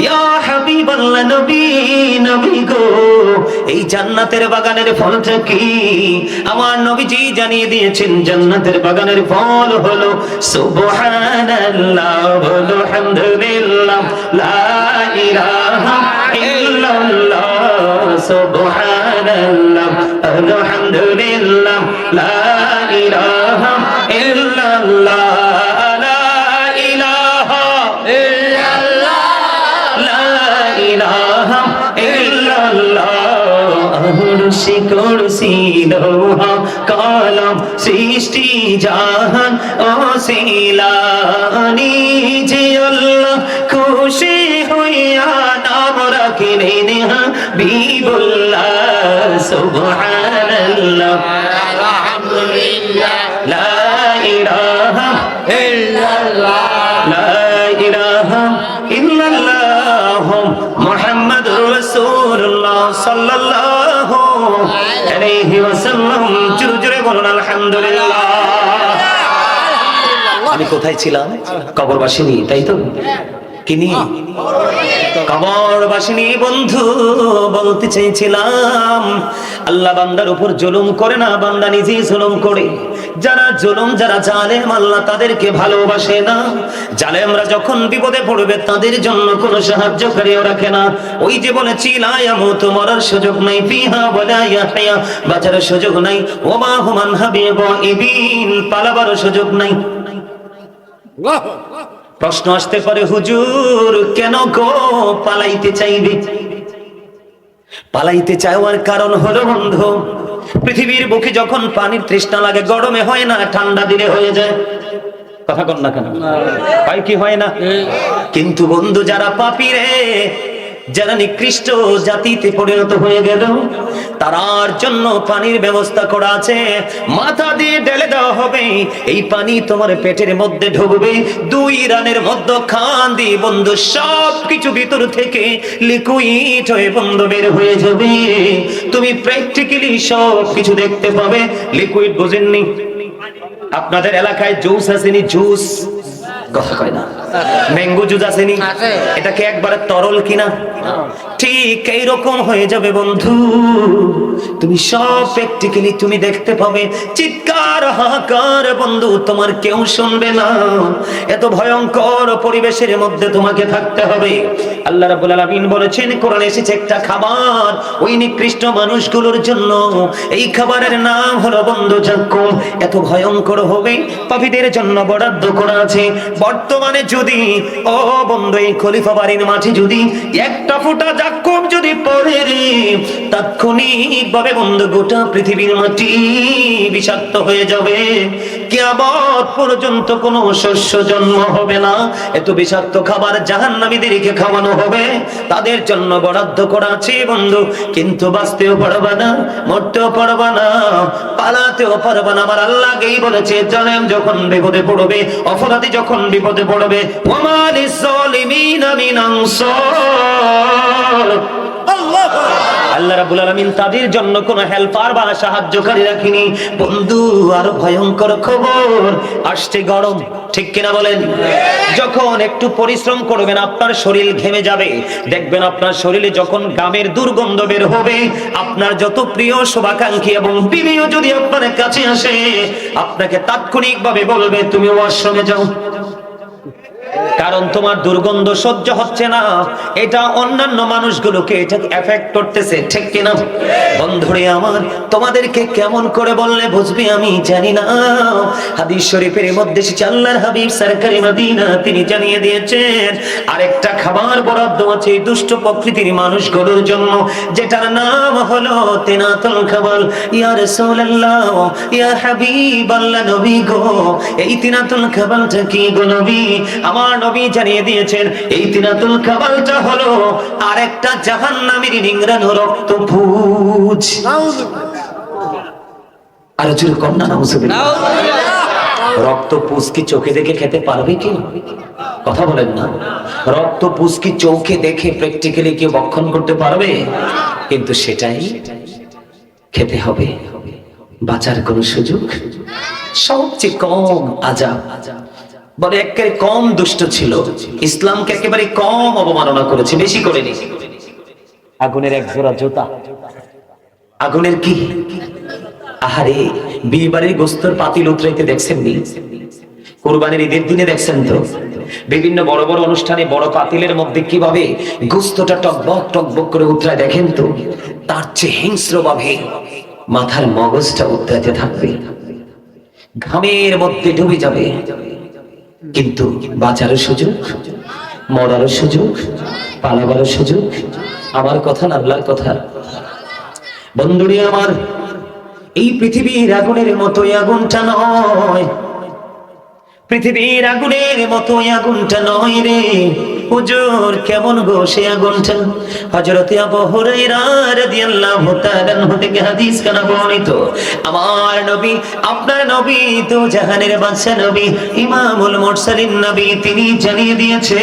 ইয়া হাবিবাল্লাহ, নবী নবী গো, এই জান্নাতের বাগানের ফলটা কি? আমার নবীজি জানিয়ে দিয়েছেন জান্নাতের বাগানের ফল হলো সুবহানাল্লাহ, বলো আলহামদুলিল্লাহ, লা ইলাহা ইল্লাল্লাহ, সুবহানাল্লাহ, আলহামদুলিল্লাহ, লা ইলাহা ইল্লাল্লাহ, লা ইলাহা ইল্লাল্লাহ, লা ইলাহা ইল্লাল্লাহ। আরশে কুরসি লোহা কলম সৃষ্টি জাহান ওসিলানি যে আল্লাহ খুশি হইয়া নাম রাখিলেন হাবিবুল্লাহ। সুবহানাল্লাহ, আলহামদুলিল্লাহ, লা ইলাহা ইল্লাল্লাহ, লা ইলাহা ইল্লাল্লাহ, মুহাম্মাদুর রাসূলুল্লাহ সাল্লাল্লাহু আলাইহি ওয়াসাল্লাম। জোরে জোরে বলুন আলহামদুলিল্লাহ। আমি কোথায় ছিলাম? কবরবাসিনী, তাই তো? কিনি কবরবাসিনী বন্ধু বলতে চাইছিলাম, আল্লাহ বান্দার উপর জুলুম করে না, বান্দা নিজেই জুলুম করে। যারা জুলুম, যারা জালেম, আল্লাহ তাদেরকে ভালোবাসে না। জালেমরা যখন বিপদে পড়বে তাদের জন্য কোনো সাহায্যকারীও রাখে না। ওই যে বলেছি লা ইয়ামুতু, মরার সুযোগ নাই, ফিহা ওয়ালা ইয়াহইয়া, বাঁচার সুযোগ নাই, ওয়া মা হুম আনহা বিগাইবিন, পালাবার সুযোগ নাই। প্রশ্ন আসতে পারে, হুজুর কেন গো পালাইতে চাইবে? পালাইতে চাওয়ার কারণ হলো বন্ধু, পৃথিবীর বুকে যখন পানির তৃষ্ণা লাগে, গরমে হয় না, ঠান্ডা দিলে হয়ে যায়। কথা কন না কেন? হয় কি হয় না? কিন্তু বন্ধু যারা পাপী রে, যারা নিকৃষ্ট জাতিতে পরিণত হয়ে গেল, তার জন্য পানির ব্যবস্থা করা আছে। মাথা দিয়ে ঢেলে দেওয়া হবে, এই পানি তোমার পেটের মধ্যে ঢুকবে, 2 রানের মধ্যে খান দিয়ে বন্ধু সব কিছু ভিতর থেকে লিকুইড হয়ে বন্ধু বের হয়ে যাবে। তুমি প্র্যাকটিক্যালি সব কিছু দেখতে পাবে। লিকুইড বুঝেননি? আপনাদের এলাকায় জুস আসেনি? জুস কথা কয় না, ম্যাঙ্গো জুস আসেনি? এটাকে একবারে তরল কিনা? ঠিক এইরকম হয়ে যাবে বন্ধু, তুমি সব প্র্যাকটিক্যালি তুমি দেখতে পাবে। চিৎকার হাহাকার বন্ধু তোমার কেউ শুনবে না। এত ভয়ঙ্কর পরিবেশের মধ্যে তোমাকে থাকতে হবে। আল্লাহ রাব্বুল আলামিন বলেছেন, কোরআনে এসেছে একটা খাবার ওই নিকৃষ্ট মানুষগুলোর জন্য। এই খাবারের নাম হলো বন্ধু জাক্কুম। এত ভয়ঙ্কর হবে, পাপীদের জন্য বরাদ্দ করা আছে। বর্তমানে যদি ও বন্ধু এই খলিফা বাড়ির মাঠে যদি একটা ফোঁটা জাক্কুম যদি পড়ে রে, তাৎক্ষণিক ভাবে বন্ধু গোটা পৃথিবীর মাটি বিষাক্ত হয়ে যাবে। কিয়ামত পর্যন্ত কোনো শস্য জন্ম হবে না। এত বিষাক্ত খাবার জাহান্নামীদেরকে খাওয়ানো হবে, তাদের জন্য বরাদ্দ করা আছে বন্ধু। কিন্তু বাঁচতেও পারবা না, মরতেও পারবা না, পালাতেও পারবা না। আমার আল্লাহকেই বলেছে, জালেম যখন বিপদে পড়বে, অপরাধী যখন বিপদে পড়বে, ওয়া লিজ জালিমিনা মিন আনসার, আল্লাহ রাব্বুল আলামিন তাদের জন্য কোনো হেল্পার বা সাহায্যকারী রাখিনি বন্ধু। আর ভয়ঙ্কর খবর আসছে, গরম, ঠিক কিনা বলেন? যখন একটু পরিশ্রম করবেন আপনার শরীর ঘেমে যাবে। দেখবেন আপনার শরীরে যখন ঘামের দুর্গন্ধ বের হবে, আপনার যত প্রিয় শুভাকাঙ্ক্ষী এবং বিবিও যদি আপনার কাছে আসে, আপনাকে তাৎক্ষণিকভাবে বলবে তুমি ওয়াশরুমে যাও, কারণ তোমার দুর্গন্ধ সহ্য হচ্ছে না। এটা অন্যান্য মানুষগুলোকে এটা এফেক্ট করতেছে, ঠিক কিনা বন্ধুরে আমার? তোমাদেরকে কেমন করে বললে বুঝবি আমি জানি না। হাদিস শরীফের মধ্যে আল্লাহর হাবিব সরকারি মদিনা তিনি জানিয়ে দিয়েছেন, আরেকটা খাবার বরাদ্দ আছে দুষ্ট প্রকৃতির মানুষগুলোর জন্য, যেটার নাম হলো তিনাতুল খাবার। ইয়া রাসূলুল্লাহ, ইয়া হাবিবাল্লাহ, নবী গো, এই তিনাতুল খাবারটা কি গো নবী? আমার নবী জানিয়ে দিয়েছেন, এই তিনাতুল খাবারটা হলো আরেকটা জাহান্নামীর নিংড়ানো রক্তপুঞ্জ। আর জোরে কন্যা নাউজুবিল্লাহ। রক্ত পুষ কি চোখে দেখে খেতে পারবে কি? কথা বলেন না। রক্ত পুষ কি চোখে দেখে প্র্যাকটিক্যালি কেউ ভক্ষণ করতে পারবে? কিন্তু সেটাই খেতে হবে। বাঁচার কোন সুযোগ? সবচেয়ে কম আজাব, বলে একেবারে কম দুষ্ট ছিল, ইসলামকে একেবারে কম অবমাননা করেছে, বেশি করেনি। আগুনের এক জোড়া জুতা। আগুনের কি? আহারে, বিয়ে বাড়ির গোস্তর পাতিল উতরাইতে দেখছেন নি? কুরবানির ঈদের দিনে দেখছেন তো বিভিন্ন বড় বড় অনুষ্ঠানে বড় পাতিলের মধ্যে কিভাবে গোস্তটা টকবক টকবক করে উতরায়, দেখেন তো। তার চেয়ে হিংস্র ভাবে মাথার মগজটা উতরাতে থাকবে, ঘামের মধ্যে ডুবে যাবে, কিন্তু বাঁচারও সুযোগ, মরারও সুযোগ, পালাবারও সুযোগ। আমার কথা না আল্লাহর কথা। বন্ধুরে আমার, এই পৃথিবীর আগুনের মতোই আগুনটা নয়, পৃথিবীর আগুনের মতোই আগুনটা নয় রে হুজুর। কেমন গো সে আগুনটা? হযরতে আবু হুরায়রা রাদিয়াল্লাহু তাআলা আনহু থেকে হাদিস কানা বর্ণিত, আমার নবী, আপনার নবী তো জাহানের বাদশা নবী, ইমামুল মুরসালিন নবী, তিনি জানিয়ে দিয়েছে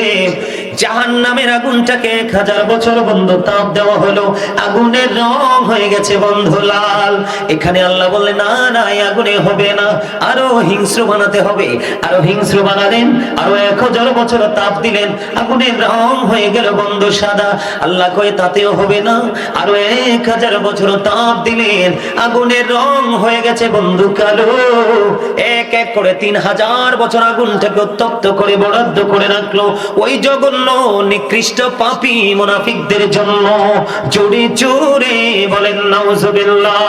জাহান্নামের আগুনটাকে 1000 বছর বন্ধু তাপ দেওয়া হলো, আগুনের রং হয়ে গেছে বন্ধু লাল। এখানে আল্লাহ বললেন না না, এই আগুনে হবে না, আরো হিংস্র বানাতে হবে। আরো হিংস্র বানালেন, আরো 1000 বছর তাপ দিলেন, আগুনের রং হয়ে গেল বন্ধু সাদা। আল্লাহ কয়ে তাতেও হবে না, আরো 1000 বছর তাপ দিলেন, আগুনের রং হয়ে গেছে বন্ধু কালো। এক এক করে 3000 বছর আগুনটাকে উত্তপ্ত করে বরাদ্দ করে রাখলো ওই জঘন্য নিকৃষ্ট পাপী মুনাফিকদের জন্য। জোরে জোরে বলেন নাউজুবিল্লাহ।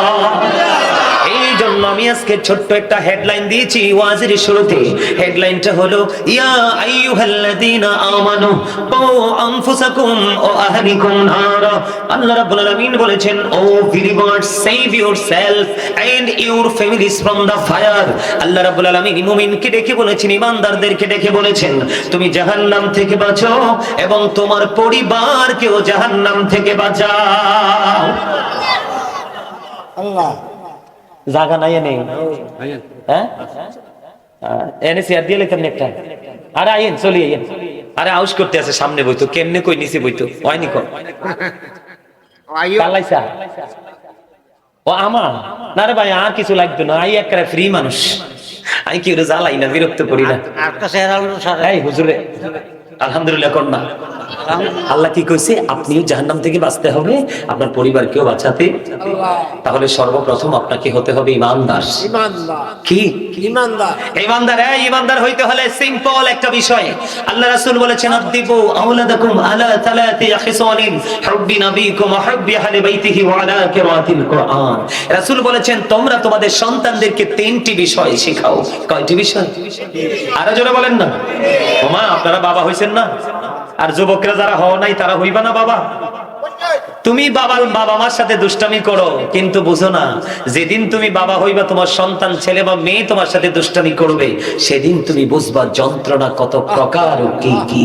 এই জন্য আমি আজকে ছোট্ট একটা হেডলাইন দিয়েছি ওয়াজের শুরুতে। হেডলাইনটা হলো ইয়া আইয়ুহাল্লাযীনা আমানু কু আনফুসাকুম ওয়া আহলিকুম নারা। আল্লাহ রাব্বুল আলামিন বলেছেন, O believers, save yourself and your families from the fire. Allah রাব্বুল আলামিন মুমিনকে ডেকে বলেছেন, ঈমানদারদেরকে ডেকে বলেছেন, তুমি জাহান্নাম থেকে বাঁচো এবং তোমার পরিবারকেও জাহান্নাম থেকে বাঁচাও। আল্লাহ জায়গা নাই নেই, হ্যাঁ এনে চেয়ার দিয়ে লেখেন একটা। আরে আইন চলি আইন, আরে আউস করতে আছে সামনে বইতো, কেমনে কই নিচে বইতো হয়নি কর কালাইসা ও আমা না রে ভাই, আর কিছু লাগতো না, আই একটা ফ্রি মানুষ, আমি কি ওরে জ্বালাই না, বিরক্ত করি না। এই হুজুরে আলহামদুলিল্লাহ কর না। আল্লাহ কি কইছে? আপনিও জাহান্নাম থেকে বাঁচতে হবে, আপনার পরিবারকেও বাঁচাতে। তাহলে সর্বপ্রথম আপনাকে হতে হবে ইমানদার। কি ইমানদার? ইমানদার, ইমানদার হইতে হলে সিম্পল একটা বিষয়। আল্লাহ রাসূল বলেছেন, আদিবু আওলাদাকুম আলা তালাতি খিসালিন হুব্বি নবীকুম ওয়া হুব্বি আহলি বাইতিহি ওয়া আলা কিরাতিল কুরআন। রাসূল বলেছেন, তোমরা তোমাদের সন্তানদেরকে 3টি বিষয় শেখাও। কয়টি বিষয়? আরো জোরে বলেন না। ওমা আপনারা বাবা হইছেন না, আর যুবকরা যারা হও নাই তারা হইবা না বাবা। তুমি বাবা মার সাথে দুষ্টামি করো, কিন্তু বুঝো না যেদিন তুমি বাবা হইবা, তোমার সন্তান ছেলে বা মেয়ে তোমার সাথে দুষ্টামি করবে, সেদিন তুমি বুঝবা যন্ত্রণা কত প্রকার ও কি কি।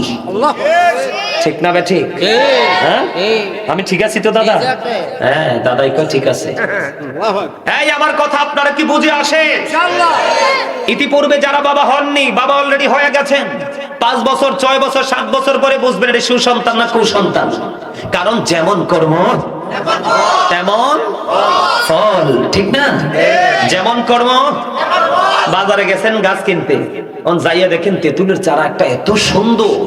ঠিক না বে ঠিক? হ্যাঁ আমি ঠিক আছি তো দাদা? হ্যাঁ দাদাই কয় ঠিক আছে। এই আমার কথা আপনারা কি বুঝে আসে? ইতিপূর্বে যারা বাবা হননি, বাবা অলরেডি হয়ে গেছেন, 5 বছর 6 বছর 7 বছর পরে বুঝবেন এটা সুসন্তান না কুসন্তান। কারণ যেমন কর্ম তেমন ফল, ঠিক না? যেমন কর্ম। বাজারে গেছেন গাছ কিনতে, যাইয়া দেখেন তেঁতুলের চারা একটা এত সুন্দর,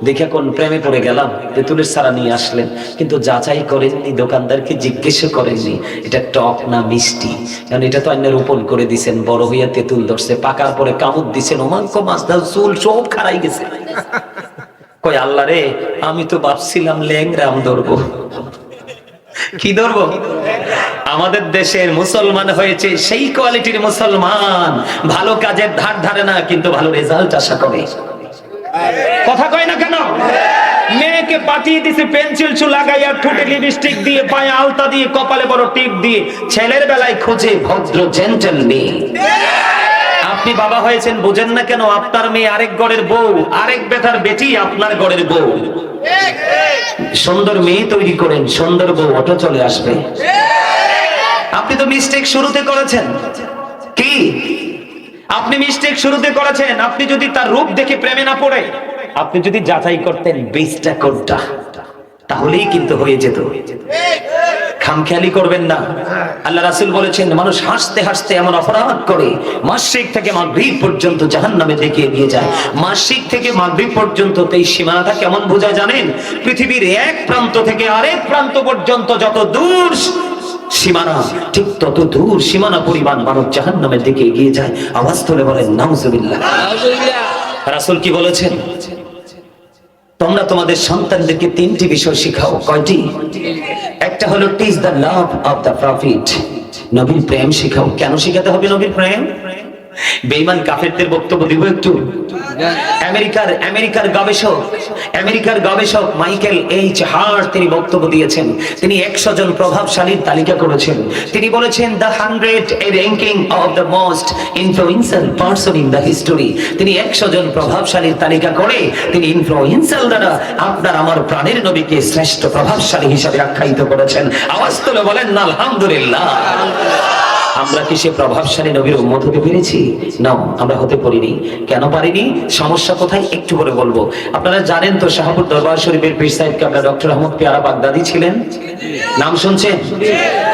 দেখে কোন প্রেমে পড়ে গেলাম, তেঁতুলের চারা নিয়ে আসলেন, কিন্তু যাচাই করেননি, দোকানদারকে জিজ্ঞেস করেননি এটা টক না মিষ্টি। কারণ এটা তো অন্য রোপণ করে দিছেন, বড় হইয়া তেঁতুল ধরছে, পাকার পরে কামড় দিছেন, ওমাঙ্ক মাছ দাও, চুল সব খারাই গেছে। কই আল্লাহ রে, আমি তো ভাবছিলাম ল্যাংরা আম ধরবো। কি ধরবো? আমাদের দেশের মুসলমান হয়েছে সেই কোয়ালিটির মুসলমান, ভালো কাজের ধার ধারে না, কিন্তু ভালো রেজাল্ট আশা করে। কথা কয় না কেন? মেয়েকে পাঠিয়ে দিছে পেন্সিল চুল লাগাইয়া, ঠোঁটে লিপস্টিক দিয়ে, পায়ে আলতা দিয়ে, কপালে বড় টিপ দিয়ে, ছেলের বেলায় খোঁজে ভদ্র জেন্টল মেয়ে। আপনি বাবা হয়েছেন, বুঝেন না কেন? আপনার মেয়ে আরেক ঘরের বউ, আরেক বেটার বেটি আপনার ঘরের বউ। সুন্দর মেয়ে তৈরি করেন, সুন্দর বউ অটো চলে আসবে। আপনি তো মিস্টেক শুরুতে করেছেন। কি আপনি মিস্টেক শুরুতে করেছেন, আপনি যদি তার রূপ দেখে প্রেমে না পড়ে আপনি যদি যাচাই করতেন বীজটা কোনটা, তাহলেই কিন্তু হয়ে যেত। খামখেয়ালি করবেন না। আল্লাহ রাসূল বলেছেন, মানুষ হাসতে হাসতে এমন অপরাধ করে মাশরিক থেকে মাগরিব পর্যন্ত জাহান্নামে দিকে এগিয়ে যায়। মাশরিক থেকে মাগরিব পর্যন্ত এই সীমানাটা কেমন বোঝা জানেন? পৃথিবীর এক প্রান্ত থেকে আরেক প্রান্ত পর্যন্ত যত দূর সীমানা, ঠিক তত দূর সীমানা পরিমাণ মানব জাহান্নামের দিকে এগিয়ে যায়। আওয়াজ তুলে বলেন নাউজুবিল্লাহ। রাসূল কি বলেছেন? তোমরা তোমাদের সন্তানদেরকে তিনটি বিষয় শিখাও। কয়টি? একটা হলো teach the love of the profit, নবীর প্রেম শিখাও। কেন শিখাতে হবে নবীর প্রেম? বেঈমান কাফেরদের বক্তব্য দিব একটু। আমেরিকার গবেষক মাইকেল এইচ হার্ট তিনি বক্তব্য দিয়েছেন। তিনি 100 জন প্রভাবশালীর তালিকা করেছেন। তিনি বলেছেন the 100 ranking of the most influential person in the history. তিনি 100 জন প্রভাবশালীর তালিকা করে তিনি ইনফ্লুয়েন্সিয়াল দ্বারা আপনার আমার প্রাণের নবীকে শ্রেষ্ঠ প্রভাবশালী হিসাবে আখ্যায়িত করেছেন। আওয়াজ তুলে বলেন না আলহামদুলিল্লাহ। আমরা কি সে প্রভাবশালী নবীর উম্মত হতে পেরেছি? না, আমরা হতে পারিনি। কেন পারিনি? সমস্যা কোথায় একটু করে বলবো। আপনারা জানেন তো শাহপুর দরবার শরীফের পীর সাহেব কাবলা ডক্টর আহমদ পেয়ারা বাগদাদি ছিলেন, নাম শুনছেন?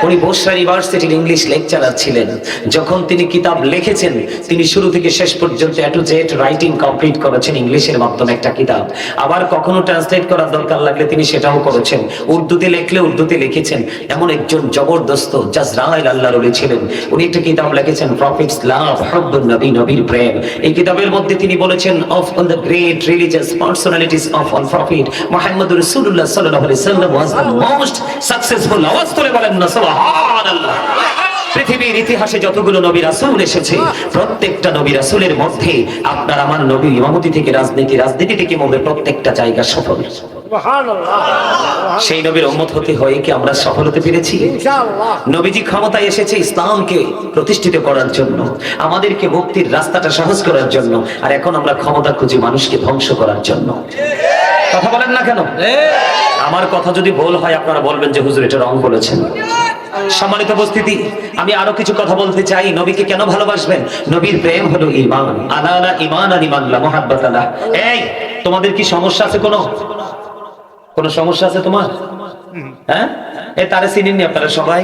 উনি বসরা ইউনিভার্সিটির ইংলিশ লেকচারার ছিলেন। যখন তিনি কিতাব লিখেছেন তিনি শুরু থেকে শেষ পর্যন্ত এ টু জেড রাইটিং কমপ্লিট করেছেন ইংলিশের মাধ্যমে একটা কিতাব। আবার কখনো ট্রান্সলেট করার দরকার লাগলে তিনি সেটাও করেছেন। উর্দুতে লিখলে উর্দুতে লিখেছেন। এমন একজন জবরদস্ত জাজরাইল আল্লাহর ওলি ছিলেন। উনি একটা কিতাব লিখেছেন প্রফিটস লাভ, হুব্বুন নবী, নবীর প্রেম। এই কিতাবের মধ্যে তিনি বলেছেন of on the great religious personalities of all prophet মুহাম্মদুর রাসূলুল্লাহ সাল্লাল্লাহু আলাইহি ওয়াসাল্লাম ওয়াজ দ্য মোস্ট সাকসেসফুল। আওয়াজ তুলে বলেন না সুবহানাল্লাহ। পৃথিবীর ইতিহাসে যতগুলো নবী রাসূল এসেছে প্রত্যেকটা নবী রাসূলের মধ্যে আপনার আমার নবী ইমামতি থেকে রাজনীতি থেকে মধ্যে প্রত্যেকটা জায়গা সফল। সুবহানাল্লাহ। সেই নবীর উম্মত হতে হয়ে কি আমরা সফল হতে পেরেছি? ইনশাআল্লাহ। নবীজি ক্ষমতায় এসেছে ইসলামকে প্রতিষ্ঠিত করার জন্য, আমাদেরকে মুক্তির রাস্তাটা সহজ করার জন্য, আর এখন আমরা ক্ষমতা খুঁজি মানুষকে ধ্বংস করার জন্য। কথা বলেন না কেন? আমার কথা যদি ভুল হয় আপনারা বলবেন যে হুজুর এটা রং বলেছেন। সম্মানিত উপস্থিতি, আমি আরো কিছু কথা বলতে চাই। নবীকে কেন ভালোবাসবেন? নবীর প্রেম হলো ঈমান। আলালা ঈমানান ঈমানলা মুহাব্বাতালা। এই তোমাদের কি সমস্যা আছে? কোন সমস্যা আছে তোমার? হ্যাঁ, এই তারে চিনেননি আপনারা সবাই?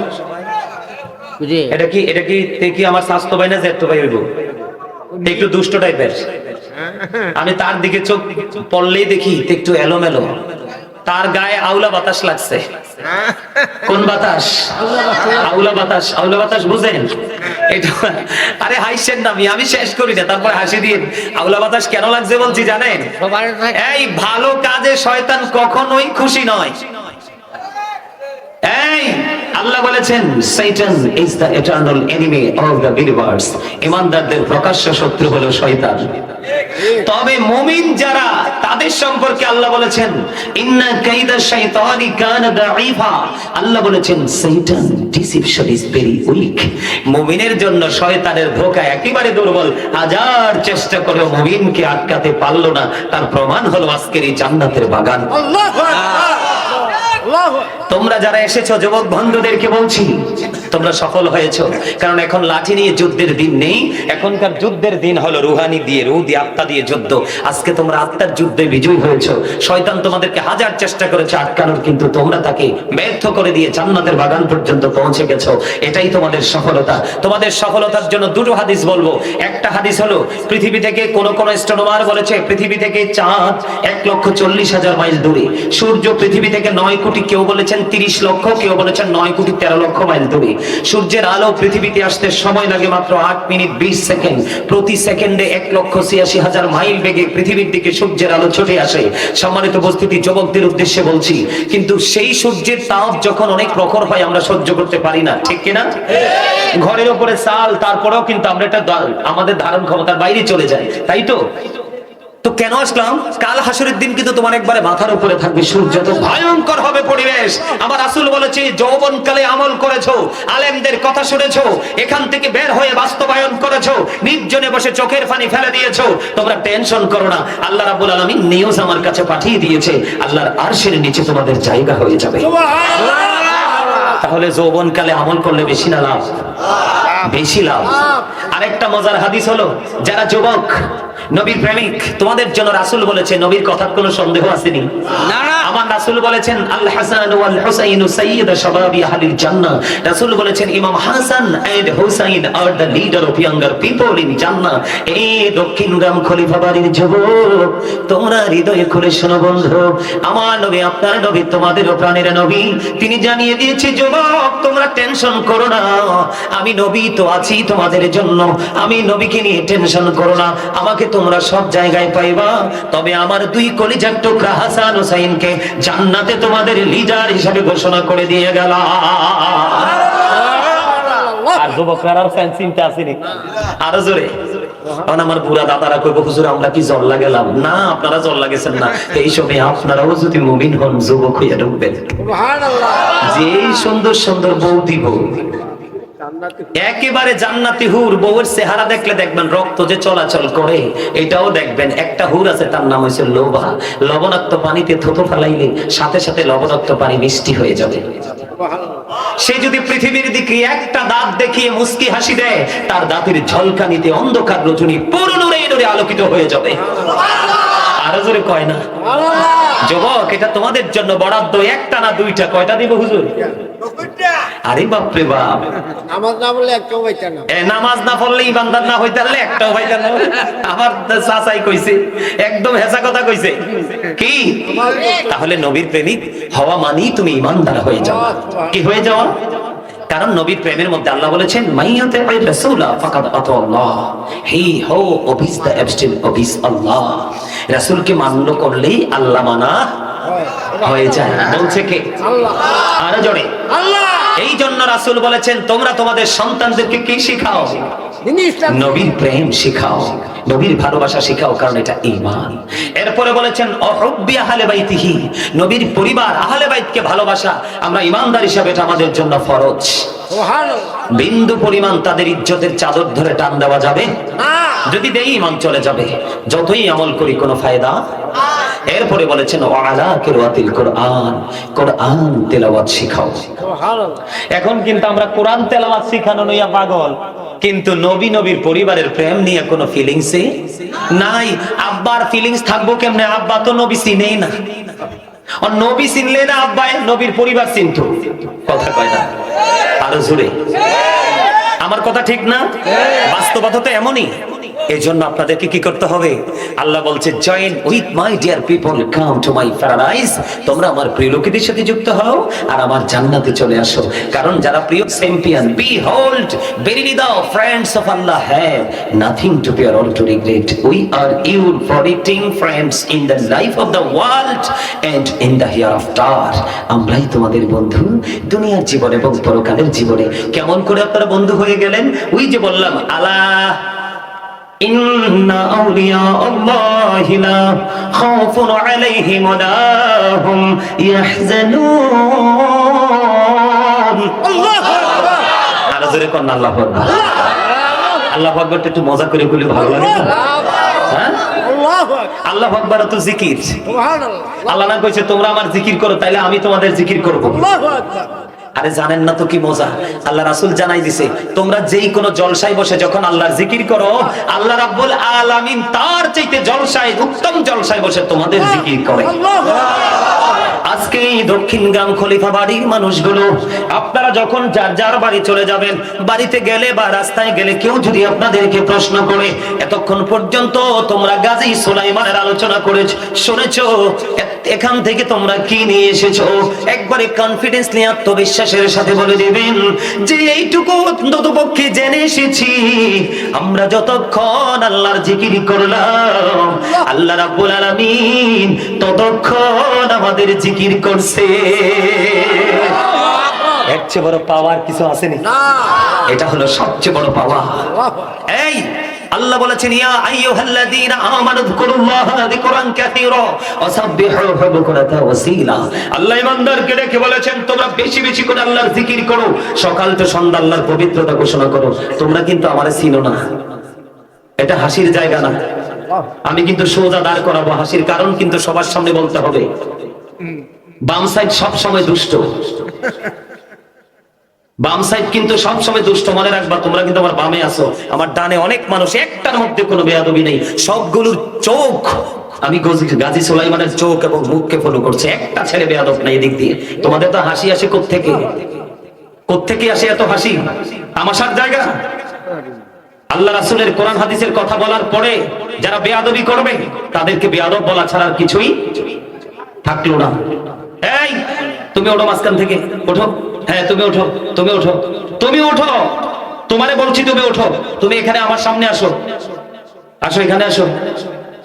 এটা কি আমার স্বাস্থ্য ভাই না জেঠতো ভাই হইব? একটু দুষ্ট টাইপের। আমি তার দিকে চোখ পড়লেই দেখি একটু এলোমেলো। তার গায়ে আউলা বাতাস লাগছে। কোন বাতাস? আউলা বাতাস। আউলা বাতাস বুঝেন? এটা আরে হাসছেন না, আমি শেষ করি না তারপর হাসি দিয়ে। আউলা বাতাস কেন লাগছে বলছি জানেন? এই ভালো কাজে শয়তান কখনোই খুশি নয়। এই আল্লাহ বলেছেন শয়তান is the eternal enemy of the believers. ঈমানদারদের প্রকাশ্য শত্রু হলো শয়তান। তবে মুমিন যারা তাদের সম্পর্কে আল্লাহ বলেছেন ইন্না কাইদা শাইতানি কানা দাঈফা। আল্লাহ বলেছেন শয়তান ডিসিপশন ইজ ভেরি উইক। মুমিনের জন্য শয়তানের ধোঁকা একেবারে দুর্বল। হাজার চেষ্টা করেও মুমিনকে আটকাতে পারলো না। তার প্রমাণ হলো আজকের এই জান্নাতের বাগান। আল্লাহু আকবার। তোমরা যারা এসেছো যুবক বন্ধুদেরকে বলছি তোমরা সফল হয়েছো, কারণ এখন লাঠি নিয়ে যুদ্ধের দিন নেই। এখনকার যুদ্ধের দিন হলো রুহানি দিয়ে, রূহ দিয়ে, আত্মা দিয়ে যুদ্ধ। আজকে তোমরা আত্মার যুদ্ধে বিজয়ী হয়েছো। শয়তান তোমাদেরকে হাজার চেষ্টা করেছে আটকানোর, কিন্তু তোমরা তাকে ব্যর্থ করে দিয়ে জান্নাতের বাগান পর্যন্ত পৌঁছে গেছো। এটাই তোমাদের সফলতা। তোমাদের সফলতার জন্য দুটো হাদিস বলবো। একটা হাদিস হলো পৃথিবী থেকে কোন অ্যাস্ট্রোনমার বলেছে পৃথিবী থেকে চাঁদ 1,40,000 মাইল দূরে, সূর্য পৃথিবী থেকে 9 কোটি, কেউ বলেছেন 30 লক্ষ, কেউ বলেছেন 9 কোটি 13 লক্ষ মাইল দূরে। সূর্যের আলো পৃথিবীতে আসতে সময় লাগে মাত্র 8 মিনিট 20 সেকেন্ড। প্রতি সেকেন্ডে 1,86,000 মাইল বেগে পৃথিবীর দিকে সূর্যের আলো ছুটে আসে। সম্মানিত উপস্থিতি, যুবকদের উদ্দেশ্যে বলছি, কিন্তু সেই সূর্যের তাপ যখন অনেক প্রখর হয় আমরা সহ্য করতে পারি না, ঠিক কিনা? ঘরের উপরে চাল, তারপরেও কিন্তু আমরা এটা আমাদের ধারণ ক্ষমতার বাইরে চলে যায়, তাই তো? তো কেন আসলাম? কাল হাসরের দিন কিন্তু তোমার একবারে মাথার উপরে থাকবে সূর্য। তো ভয়ঙ্কর হবে পরিবেশ। আমার রাসূল বলেছে যৌবনকালে আমল করেছো, আলেমদের কথা শুনেছো, এখান থেকে বের হয়ে বাস্তবায়ন করেছো, নির্জনে বসে চোখের পানি ফেলে দিয়েছো, তোমরা টেনশন করো না। আল্লাহ রাব্বুল আলামিন নিউজ আমার কাছে পাঠিয়ে দিয়েছে, আল্লাহর আরশের নিচে তোমাদের জায়গা হয়ে যাবে। সুবহানাল্লাহ। তাহলে যৌবনকালে আমল করলে বেশি না লাভ? বেশি লাভ। আরেকটা মজার হাদিস হলো, যারা যুবক নবীর প্রেমিক, তোমাদের জন্য রাসূল বলেছে নবীর কথার কোনো সন্দেহ আসেনি। আমার রাসূল বলেছেন আল হাসান ওয়াল হুসাইন সাইয়্যিদু শাবাবি আহলিল জান্নাহ। রাসূল বলেছেন ইমাম Hasan and Husain are the leader of younger people in জান্নাহ। এই দক্ষিণগ্রাম খলিফা বাড়ির যুবক, তোমরা হৃদয়ে খুলে শোনো বন্ধু, আমার নবী আপনার নবী তোমাদের প্রাণের নবী, তিনি জানিয়ে দিয়েছে যুবক তোমরা টেনশন করো না, আমি নবী তো আছি তোমাদের জন্য, আমি নবীকে নিয়ে টেনশন করো না, আমাকে তোমরা সব জায়গায় পাইবা, তবে আমার দুই কলিজার টুকরা হাসান হুসাইনকে জান্নাতে তোমাদের লিডার হিসেবে ঘোষণা করে দিয়ে গেল। আর যুবকরা আর ফ্যান চিন্তা আসেনি আরো জোরে। কারণ আমার বুড়া দাদারা কইব হুজুর আমরা কি জল লাগেলাম না, আপনারা জল লাগেছেন না, এই সময় আপনারাও যদি মুমিন হন যুবক হইয়া ঢুকবেন, যে সুন্দর সুন্দর বউ দিব একেবারে জান্নাতি হুর, বউয়ের চেহারা দেখলে দেখবেন রক্ত যে চলাচল করে এটাও দেখবেন। একটা হুর আছে তার নাম হচ্ছে লোভা, লবণাক্ত পানিতে থুতু ফেলাইলে সাথে সাথে লবণাক্ত পানি মিষ্টি হয়ে যাবে। সে যদি পৃথিবীর দিকে একটা দাঁত দেখিয়ে মুস্কি হাসি দেয়, তার দাঁতের ঝলকানিতে অন্ধকার রজনী পুরো নূরে নূরে আলোকিত হয়ে যাবে। আরো জোরে কয় না যুবক, এটা তোমাদের জন্য বরাদ্দ, একটা না দুইটা, কয়টা দিব হুজুর? আরে বাপরে বাপ, নামাজ না পড়লে একটাও পাইতাম না। নামাজ না পড়লে ইমানদার না হইতে পারলে একটাও পাইতাম না। আমার চাচাই কইছে, একদম হেসা কথা কইছে কি, তাহলে নবীর প্রেমিক হওয়া মানেই তুমি ইমানদার হয়ে যাও। কি হয়ে যাওয়া? কারণ নবীর প্রেমের মধ্যে আল্লাহ বলেছেন মাইয়াতে রাসূলা ফাকাদ আতাল্লাহ, হি হো ওবিস দ্য অ্যাবস্টেন ওবিস আল্লাহ। রাসূলকে মান্য করলেই আল্লাহ মানা হয়ে যায়। বলছে কে? আল্লাহ। আরো জোরে আল্লাহ। এই জন্য রাসূল বলেছেন তোমরা তোমাদের সন্তানদেরকে কি শিখাও? নবীর প্রেম শিখাও, নবীর ভালোবাসা শিখাও, কারণ এটা ঈমান। এরপরে বলেছেন অহুব্বি আহলে বাইতিহি, নবীর পরিবার আহলে বাইতকে ভালোবাসা আমরা ঈমানদার হিসেবে এটা আমাদের জন্য ফরজ। সুবহানাল্লাহ। বিন্দু পরিমাণ তাদের ইজ্জতের চাদর ধরে টান দেওয়া যাবে না, যদি দেই ঈমান চলে যাবে, যতই আমল করি কোনো ফায়দা। এরপরে বলেছেন ওয়ালা কিরাতিল কোরআন, কোরআন তেলাওয়াত শিখাও। সুবহানাল্লাহ। এখন কিন্তু আমরা কোরআন তেলাওয়াত শিখানো নইয়া পাগল, কিন্তু নবী নবীর পরিবারের প্রেম নিয়ে কোনো ফিলিংস নাই। আব্বার ফিলিংস থাকবো কেমনে? আব্বা তো নবী চিনেই না, আর নবী চিনলে না আব্বাই নবীর পরিবার চিনতো। কথা কয় না আরো জোরে, আমার কথা ঠিক না? বাস্তবতা তো এমনই। এই জন্য আপনাদেরকে কি করতে হবে? আল্লাহ বলছে join with my dear people, come to my paradise. তোমরা আমার প্রিয় লোকেদের সাথে যুক্ত হও আর আমার জান্নাতে চলে আসো। কারণ যারা প্রিয় champion, behold verily the friends of Allah have nothing to fear or to regret. We are your protecting friends in the life of the world and in the hereafter. আমরাই তোমাদের বন্ধু দুনিয়ার জীবনে এবং পরকালের জীবনে। কেমন করে আপনারা বন্ধু হয়ে গেলেন? ওই যে বললাম আল্লাহ ইন্না আউলিয়া আল্লাহি লা খাউফুন আলাইহিম ওয়া লা হুম ইয়াহজানুন। আল্লাহু আকবার। আর জোরে কোন আল্লাহু আকবার। আল্লাহু আকবারটা একটু মজা করে বলে ভালো লাগে না? হ্যাঁ, আল্লাহু আকবার। আল্লাহু আকবার তো জিকির। সুবহানাল্লাহ। আল্লাহ না কইছে তোমরা আমার জিকির করো, তাইলে আমি তোমাদের জিকির করব। আল্লাহু আকবার। আরে জানেন না তো কি মজা? আল্লাহ রাসূল জানাই দিছে তোমরা যেই কোন জলসায় বসে যখন আল্লাহর জিকির করো, আল্লাহ রাব্বুল আলামিন তার চাইতে জলসায় উত্তম জলসায় বসে তোমাদের জিকির করে। আজকে এই দক্ষিণগ্রাম খলিফা বাড়ির মানুষগুলো, আপনারা যখন যার যার বাড়ি চলে যাবেন, বাড়িতে গেলে বা রাস্তায় গেলে কেউ যদি আপনাদেরকে প্রশ্ন করে এতক্ষণ পর্যন্ত তোমরা গাজী সুলাইমানের আলোচনা করেছো, শুনেছো, এখান থেকে তোমরা কি নিয়ে এসেছো, একবারে কনফিডেন্স নিয়ে আত্মবিশ্বাসের সাথে বলে দিবেন যে এইটুকু অন্ততপক্ষে জেনে এসেছি আমরা যতক্ষণ আল্লাহর জিকির করলাম আল্লাহ রাব্বুল আলামিন ততক্ষণ আমাদের জিকির করছে। এর চেয়ে বড় পাওয়ার কিছু আসেনি, এটা হলো সবচেয়ে বড় পাওয়ার। এই আল্লাহ বলেছেন ইয়া আইয়ুহাল্লাযীনা আমানু যিকুরুল্লাহা যিকরান কাসীরা ওয়া সাব্বিহুহু বুকরাতা ওয়া আসীলা। আল্লাহ ঈমানদারকে ডেকে বলেছেন তোমরা বেশি বেশি করে আল্লাহর জিকির করো, সকাল থেকে সন্ধ্যা আল্লাহর পবিত্রতা ঘোষণা করো। তোমরা কিন্তু আমারে চিনো না, এটা হাসির জায়গা না। আমি কিন্তু সোজা দাঁড় করাবো, হাসির কারণ কিন্তু সবার সামনে বলতে হবে। বাম সাইড সব সময় দুষ্ট, বাম সাইড কিন্তু সবসময় দুষ্ট, মনে রাখবা তোমরা কিন্তু আমার বামে আছো, আমার ডানে অনেক মানুষ, একটার মধ্যে কোনো বেয়াদবি নেই, সবগুলোর চোখ আমি গাজী সুলাইমানের চোখ এবং মুখকে ফলো করছে, একটা ছেলে বেয়াদব নাই এদিক দিয়ে। তোমাদের তো হাসি আসে কোত্থেকে আসে এত হাসি? তামাশার জায়গা। আল্লাহ রাসূলের কোরআন হাদিসের কথা বলার পরে যারা বেয়াদবি করবে তাদেরকে বেয়াদব বলা ছাড়া আর কিছুই থাকলো না। এই তুমি ওঠো মাঝখান থেকে, ওঠো। হ্যাঁ তুমি ওঠো, তুমি ওঠো, তুমি ওঠো, তোমারে বলছি তুমি ওঠো। তুমি এখানে আমার সামনে আসো, আসো এখানে আসো,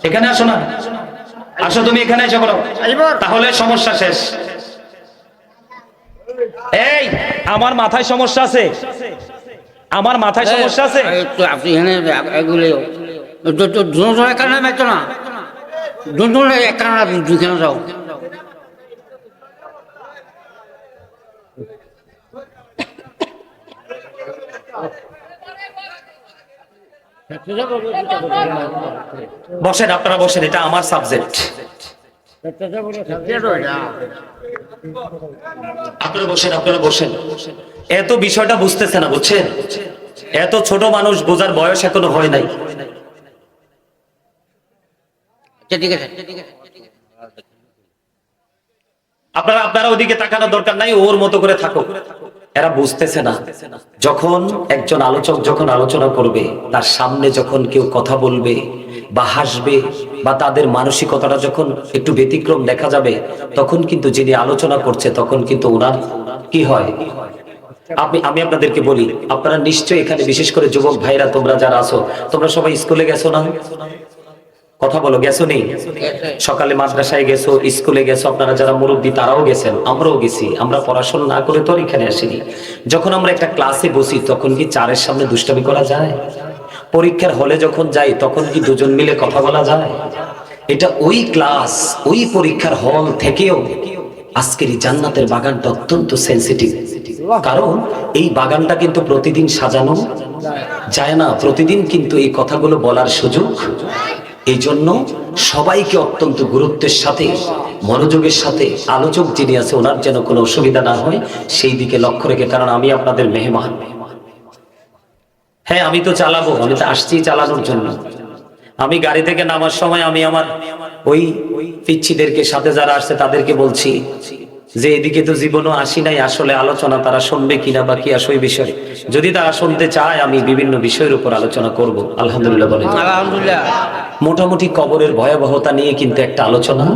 এখানে আসো না, আসো তুমি এখানে এসে বলো, তাহলে সমস্যা শেষ। এই আমার মাথায় সমস্যা আছে, আমার মাথায় সমস্যা আছে। আপনি এখানে এগুলো এখানে মেতো না, এখানে যাও। বসেন, আপনারা বসেন, এটা আমার সাবজেক্ট। আপনারা বসেন, আপনারা বসেন। এত বিষয়টা বুঝতেছে না, বুঝছেন? এত ছোট মানুষ, বোঝার বয়স এখনো হয় নাই। ঠিক আছে, আপনারা ওদিকে তাকানোর দরকার নাই, ওর মতো করে থাকো। এরা বুঝতেছে না, যখন একজন আলোচক যখন আলোচনা করবে, তার সামনে যখন কেউ কথা বলবে বা হাসবে বা তাদের মানসিকতাটা যখন একটু ব্যতিক্রম দেখা যাবে, তখন কিন্তু যিনি আলোচনা করছে তখন কিন্তু ওনার কি হয়। আমি আপনাদেরকে বলি, আপনারা নিশ্চয়ই এখানে বিশেষ করে যুবক ভাইরা তোমরা যারা আছো, তোমরা সবাই স্কুলে গেছো না? কথা বলো, গেছো নেই? সকালে মাদ্রাসায় গেছো, স্কুলে গেছো, আপনারা যারা মুরব্বী তারাও গেছেন, আমরাও গেছি। আমরা পড়াশোনা না করে তো এখানে আসিনি। যখন আমরা একটা ক্লাসে বসি তখন কি চারের সামনে দুষ্টামি করা যায়? পরীক্ষার হলে যখন যাই তখন কি দুজন মিলে কথা বলা যায়? এটা ওই ক্লাস, ওই পরীক্ষার হল থেকেও আজকের এই জান্নাতের বাগানটা অত্যন্ত সেন্সিটিভ। কারণ এই বাগানটা কিন্তু প্রতিদিন সাজানো যায় না, প্রতিদিন কিন্তু এই কথাগুলো বলার সুযোগ। এই জন্য সবাইকে অত্যন্ত গুরুত্বের সাথে, মনোযোগের সাথে, আলোচক যিনি আছে ওনার যেন কোনো অসুবিধা না হয় সেই দিকে লক্ষ্য রেখে। কারণ আমি আপনাদের মেহমান। হ্যাঁ আমি তো চালাবো, আমি তো আসছি চালানোর জন্য। আমি গাড়ি থেকে নামার সময় আমি আমার ওই পিচ্ছিদেরকে সাথে যারা আসছে তাদেরকে বলছি যে এদিকে তো জীবনও আসি নাই, আসলে আলোচনা তারা শুনবে কিনা বা কি আসলে বিষয়, যদি তারা শুনতে চায় আমি বিভিন্ন বিষয়ের উপর আলোচনা করব। আলহামদুলিল্লাহ বলে আলহামদুলিল্লাহ। মোটামুটি কবরের ভয়াবহতা নিয়ে কিন্তু একটা আলোচনা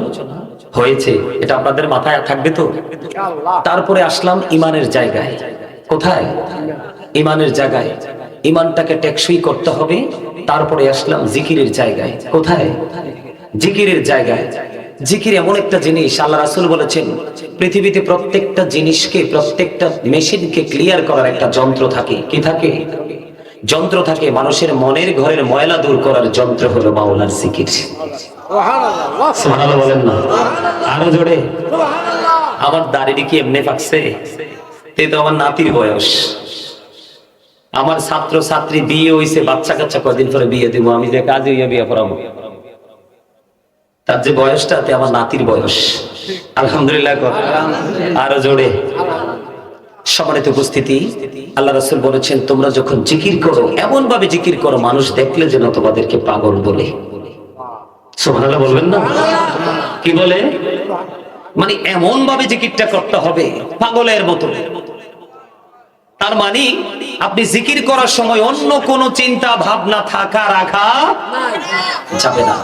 হয়েছে, এটা আপনাদের মাথায় থাকবে তো। তারপরে আসলাম ইমানের জায়গায়। কোথায়? ইমানের জায়গায়। ইমানটাকে টেকসই করতে হবে। তারপরে আসলাম জিকিরের জায়গায়। কোথায়? জিকিরের জায়গায়। জিকির এমন একটা জিনিস, আল্লাহ রাসূল বলেছেন পৃথিবীতে প্রত্যেকটা জিনিসকে, প্রত্যেকটা মেশিনকে ক্লিয়ার করার একটা যন্ত্র থাকে। কি থাকে? যন্ত্র থাকে। মানুষের মনের ঘরের ময়লা দূর করার যন্ত্র হলো মাওলার জিকির। সুবহানাল্লাহ বলেন না? আরো জোরে। আমার দাড়িটি কি এমনি পাকছে? এই তো আমার নাতির বয়স। আমার ছাত্র ছাত্রী বিয়ে হইছে, বাচ্চা কাচ্চা কদিন পরে বিয়ে দিব, আমি যে কাজে হইয়া বিয়ে পড়াবো, তার যে বয়সটাতে আমার নাতির বয়স। আলহামদুলিল্লাহ। আরো জোরে। সম্মানিত উপস্থিতি, আল্লাহ রাসূল বলেছেন তোমরা যখন জিকির করো এমন ভাবে জিকির করো মানুষ দেখলে যেন তোমাদেরকে পাগল বলে। সুবহানাল্লাহ বলবেন না? কি বলে? মানে এমন ভাবে জিকিরটা করতে হবে পাগলের মতো। তার মানে আপনি জিকির করার সময় অন্য কোনো চিন্তা ভাবনা থাকা রাখা যাবে না।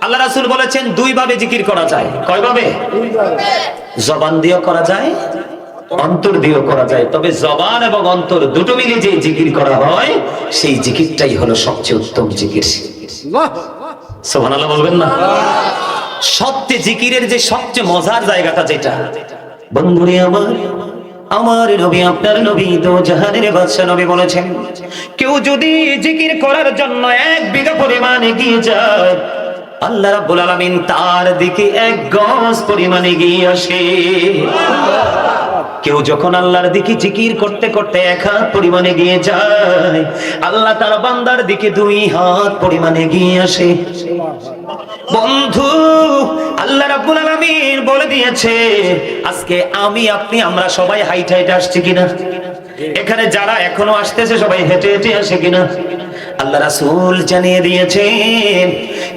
আল্লাহ রাসূল বলেছেন দুই ভাবে জিকির করা যায়। কয় ভাবে? জবান দিয়েও করা যায়, অন্তর দিয়েও করা যায়। তবে জবান এবং অন্তর দুটো মিলে যে জিকির করা হয় সেই জিকিরটাই হলো সবচেয়ে উত্তম জিকির। সুবহানাল্লাহ বলবেন না? সত্যি জিকিরের যে সবচেয়ে মজার জায়গাটা যেটা, বন্ধুরে আমার নবী, আপনার নবী তো জাহানের বাদশা নবী বলেছেন কেউ যদি জিকির করার জন্য 1 বিঘা পরিমাণ এগিয়ে যায় আল্লাহ রাব্বুল আলামিন তার দিকে 1 গজ পরিমাণ এগিয়ে আসে। কেউ যখন আল্লাহর দিকে জিকির করতে করতে 1 হাত পরিমাণ এগিয়ে যায় আল্লাহ তার বান্দার দিকে 2 হাত পরিমাণ এগিয়ে আসে। বন্ধু, আল্লাহ রাব্বুল আলামিন বলে দিয়েছে আজকে আমি আপনি আমরা সবাই হাইট হাইট আসছি কিনা? এখানে যারা এখনো আসতেছে সবাই হেঁটে হেঁটে আসে কিনা? আল্লাহ রাসূল জানিয়ে দিয়েছেন,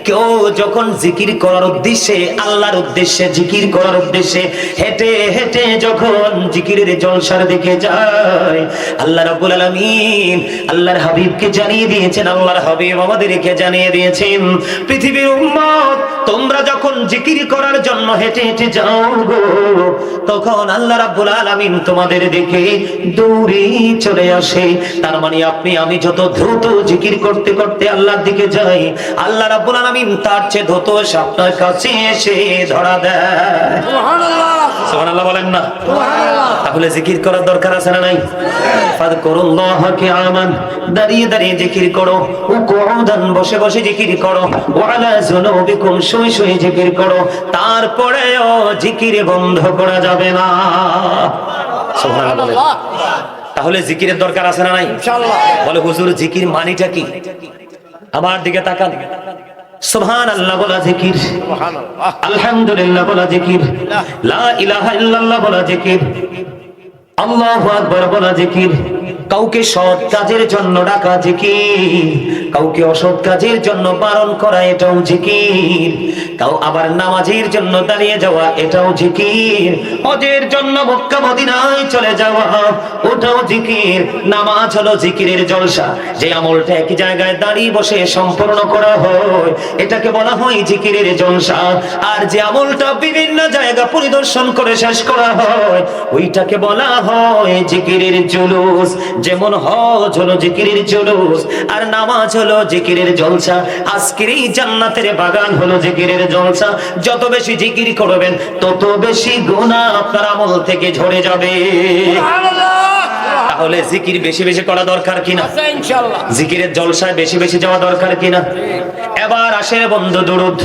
কেউ যখন জিকির করার উদ্দেশ্যে, আল্লাহর উদ্দেশ্যে, জিকির করার উদ্দেশ্যে হেঁটে হেঁটে যখন জিকিরের জলসার দিকে যায়, আল্লাহ রাব্বুল আলামিন আল্লাহর হাবিবকে জানিয়ে দিয়েছেন, আল্লাহর হাবিব আমাদেরকে জানিয়ে দিয়েছেন, পৃথিবীর উম্মত তোমরা যখন জিকির করার জন্য হেঁটে হেঁটে যাও গো, তখন আল্লাহ রাব্বুল আলামিন তোমাদের দিকে দৌড়ে চলে আসে। তার মানে আপনি আমি যত দ্রুত জিকির করতে করতে আল্লাহর দিকে যাই, আল্লাহ রাব্বুল আলামিন তার চেয়ে দ্রুত আপনার কাছে এসে ধরা দেয়। সুবহানাল্লাহ, সুবহানাল্লাহ বলেন না? সুবহানাল্লাহ। তাহলে জিকির করার দরকার আছে না নাই? ফাযকুরুল্লাহ কিয়ামান, দাঁড়িয়ে দাঁড়িয়ে জিকির করো, কুউদান বসে বসে জিকির করো, ওয়ালা যুনুবিকুম শুয়ে শুয়ে জিকির করো, তারপরেও জিকির বন্ধ করা যাবে না। সুবহানাল্লাহ বলেন। তাহলে জিকিরের দরকার আছে না নাই? ইনশাআল্লাহ। বলে হুজুর জিকির মানিটা কি? আমার দিকে তাকান। সুবহানাল্লাহ বলা জিকির, সুবহানাল্লাহ, আলহামদুলিল্লাহ বলা জিকির, লা ইলাহা ইল্লাল্লাহ বলা জিকির, আল্লাহু আকবার বলা জিকির, কাউকে সৎ কাজের জন্য ডাকা জিকির, কাউকে অসৎ কাজের জন্য বারণ করা এটাও জিকির, কাউ আবার নামাজের জন্য দাঁড়িয়ে যাওয়া এটাও জিকির, হজের জন্য মক্কা মদিনায় চলে যাওয়া ওটাও জিকির। নামাজ হলো জিকিরের জলসা, যে আমলটা এক জায়গায় দাঁড়িয়ে বসে সম্পূর্ণ করা হয় এটাকে বলা হয় জিকিরের জলসা, আর যে আমলটা বিভিন্ন জায়গা পরিদর্শন করে শেষ করা হয় ওইটাকে বলা হয় জিকিরের জুলুস। যেমন হজ হলো জিকিরের জুলুস, আর নামাজ হলো জিকিরের জলসা। আজকের এই জান্নাতের বাগান হলো জিকিরের জলসা। যত বেশি জিকির করবেন তত বেশি গুনাহ আপনার আমল থেকে ঝরে যাবে। সুবহানাল্লাহ। তাহলে জিকির বেশি বেশি করা দরকার কিনা? আছে ইনশাআল্লাহ। জিকিরের জলসায় বেশি বেশি যাওয়া দরকার কিনা? এবার আসেন বন্ধু দুরুদ।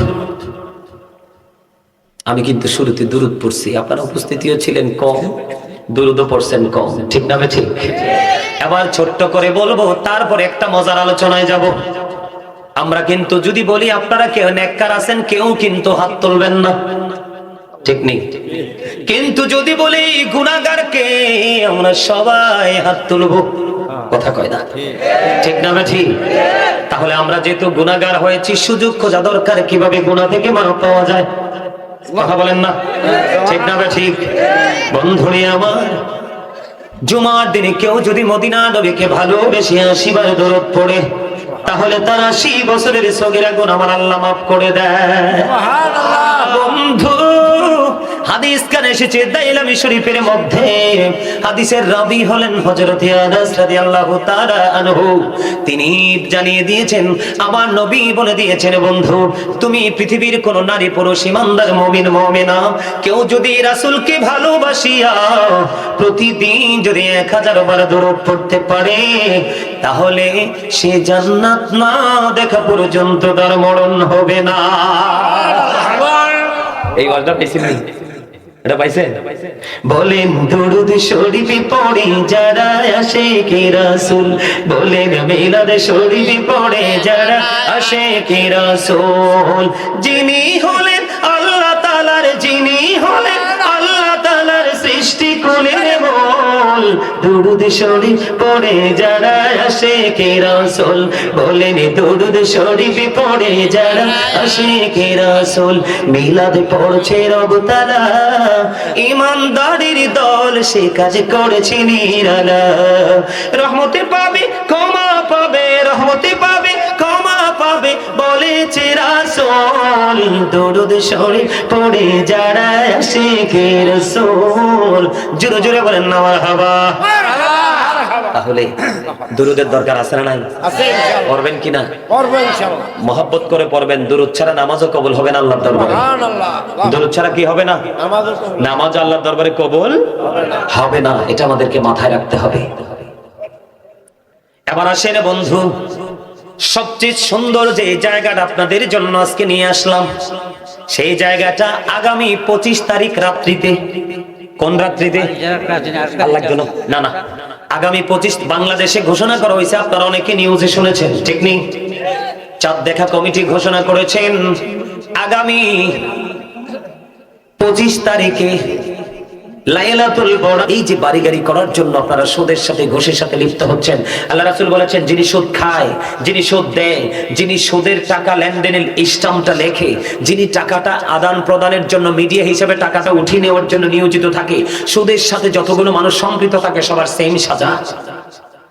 আমি কিন্তু শুরুতে দুরুদ পড়ছি, আপনারা উপস্থিতিও ছিলেন কম, দুরুদও পড়ছেন কম, ঠিক না ঠিক? এবার ছোট্ট করে বলবো, তারপর একটা মজার আলোচনায় যাব। আমরা কিন্তু যদি বলি আপনারা কেউ নেককার আছেন, কেউ কিন্তু হাত তুলবেন না, ঠিক নেই? কিন্তু যদি বলি গুনাহগারকে, আমরা সবাই হাত তুলবো, কথা কয় না, ঠিক না ঠিক? তাহলে আমরা যেহেতু গুনাহগার হয়েছি, সুযোগ খোঁজা দরকার কিভাবে গুনাহ থেকে মাফ পাওয়া যায়, কথা বলেন না, ঠিক না ঠিক? বন্ধুরে আমার, জুমার দিনে কেউ যদি মদিনা নবীকে ভালোবেসে 80 বার দরুদ পড়ে, তাহলে তার 80 বছরের সগীরা গুনাহ আমার আল্লাহ মাফ করে দেয়। সুবহানাল্লাহ। বন্ধু, হাদিস কানে এসেছে দাইলামি শরীফের মধ্যে, হাদিসের রাবী হলেন হযরত আনাস রাদিয়াল্লাহু তাআলা আনহু। তিনি জানিয়ে দিয়েছেন, আমার নবী বলে দিয়েছেন, বন্ধু তুমি পৃথিবীর কোন নারী পুরুষ ইমানদার মুমিন মুমিনা কেউ যদি রাসূলকে ভালোবাসিয়া প্রতিদিন যদি 1000 বার দরুদ পড়তে পারে, তাহলে সে জান্নাত না দেখা পর্যন্ত তার মরণ হবে না। এই ওয়াজটা পেয়েছেন, এটা পাইছেন? বলেন দুরুদ শরীফ পড়ে যারা আশিকে রাসূল, বলেন মিলাদ শরীফ পড়ে যারা আশিকে রাসূল, যিনি হলেন আল্লাহ তাআলার, যিনি হলেন আল্লাহ তাআলার সৃষ্টি কুলের মূল, দুরুদ শরীফ পড়ে যারা আশিকে রাসূল, বলেন দুরুদ শরীফ পড়ে যারা আশিকে রাসূল, মিলাদ পড়ছে রব তাআলা, ইমানদারির দল সে কাজ করেছে নিরালা, রহমতে পাবে ক্ষমা পাবে, রহমতে পাবে ক্ষমা পাবে বলেছে রাসূল, দুরুদ শরীফ পড়ে যারা আশিকে রাসূল। জোরে জোরে বলেন না মারহাবা। তাহলে দুরুদের দরকার আছে না নাই? আছে ইনশাআল্লাহ। পড়বেন কিনা? পড়বো ইনশাআল্লাহ। মহব্বত করে পড়বেন। দুরুদ ছাড়া নামাজও কবুল হবে না আল্লাহর দরবারে। সুবহানাল্লাহ। দুরুদ ছাড়া কি হবে না? আমাদের তো নামাজ আল্লাহর দরবারে কবুল হবে না, এটা আমাদেরকে মাথায় রাখতে হবে। এবার আসেন বন্ধু, সবচেয়ে সুন্দর যে জায়গাটা আপনাদের জন্য আজকে নিয়ে আসলাম, সেই জায়গাটা আগামী 25 তারিখ রাত্রিতে। কোন রাত্রিতে? আল্লাহ জানে। না না, আগামী 25 বাংলাদেশে ঘোষণা করা হয়েছে, আপনারা অনেকে নিউজে শুনেছেন, ঠিক নেই? চাঁদ দেখা কমিটি ঘোষণা করেছেন আগামী 25 তারিখে লাইলাতুল বরাত, এই যে বাড়ি গাড়ি করার জন্য আপনারা সুদের সাথে ঘুষের সাথে লিপ্ত হচ্ছেন। আল্লাহ রাসূল বলেছেন, যিনি সুদ খায়, যিনি সুদ দেয়, যিনি সুদের টাকা লেনদেনের স্ট্যাম্পটা লেখে, যিনি টাকাটা আদান প্রদানের জন্য মিডিয়া হিসেবে টাকাটা উঠিয়ে নেওয়ার জন্য নিয়োজিত থাকে, সুদের সাথে যতগুলো মানুষ সম্পৃক্ত থাকে সবার সেম সাজা।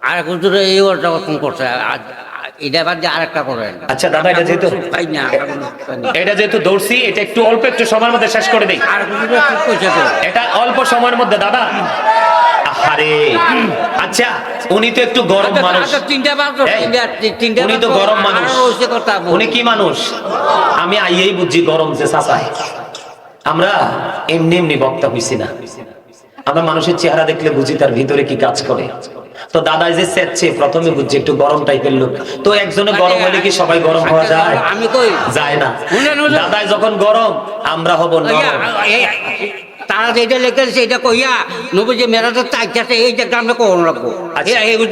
আর হুজুর এই ওটা কখন করছে, এটা বাদ দিয়ে আরেকটা করেন। আচ্ছা দাদা, এটা যেহেতু পাই না, এটা যেহেতু দৌড়ছি, এটা একটু অল্প একটু সময়ের মধ্যে শেষ করে দেই। আর হুজুর ঠিক কইছে তো, এটা অল্প সময়ের মধ্যে দাদা। আরে আচ্ছা, উনি তো একটু গরম মানুষ, উনি তো গরম মানুষ, উনি কি মানুষ আমি আইয়েই বুঝছি গরম যে চাচায়। আমরা এমনি এমনি বক্তা হইছি না, আমরা মানুষের চেহারা দেখলে বুঝি তার ভিতরে কি কাজ করে। তো দাদা যে চেচ্ছে প্রথমে বুঝছি একটু গরম টাইপের লোক। তো একজনে গরম হলে কি সবাই গরম হওয়া যায়? আমি কই যায় না। দাদাই যখন গরম, আমরা হব নরম। তারা যেটা লেখেছে এটা কইয়া নবী যে মেরাজের চাইছে এইটা আমরা কোন রাখবো।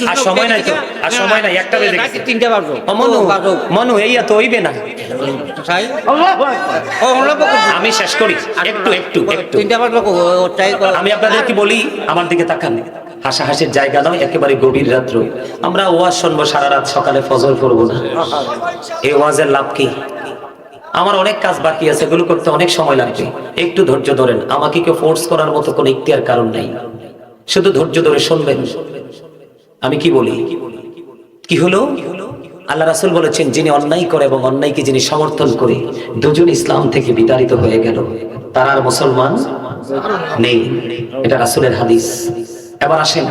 আর সময় নাই তো, আর সময় নাই, একটা বেজে গেছে, 3টা বাজো। মনু মনু এইয়া তো হইবে না। আমি শেষ করি, একটু একটু একটু 3টা বাজো। আমি আপনাদের কি বলি, আমার দিকে তাকান। হাসাহাসির জায়গা নয়, একেবারে গভীর রাত্র। আমরা ওয়াজ শুনবো সারা রাত, সকালে ফজর পড়বো না। এই ওয়াজের লাভ কি? আমার অনেক কাজ বাকি আছে, এগুলো করতে অনেক সময় লাগবে। একটু ধৈর্য ধরেন, আমাকে কেউ ফোর্স করার মতো কোনো ইখতিয়ার কারণ নাই, শুধু ধৈর্য ধরে শুনবেন আমি কি বলি। কি হলো? আল্লাহ রাসূল বলেছেন, যিনি অন্যায় করে এবং অন্যায়কে যিনি সমর্থন করে, দুজন ইসলাম থেকে বিতাড়িত হয়ে গেল, তারা আর মুসলমান নেই। এটা রাসূলের হাদিস। এবার আসেন,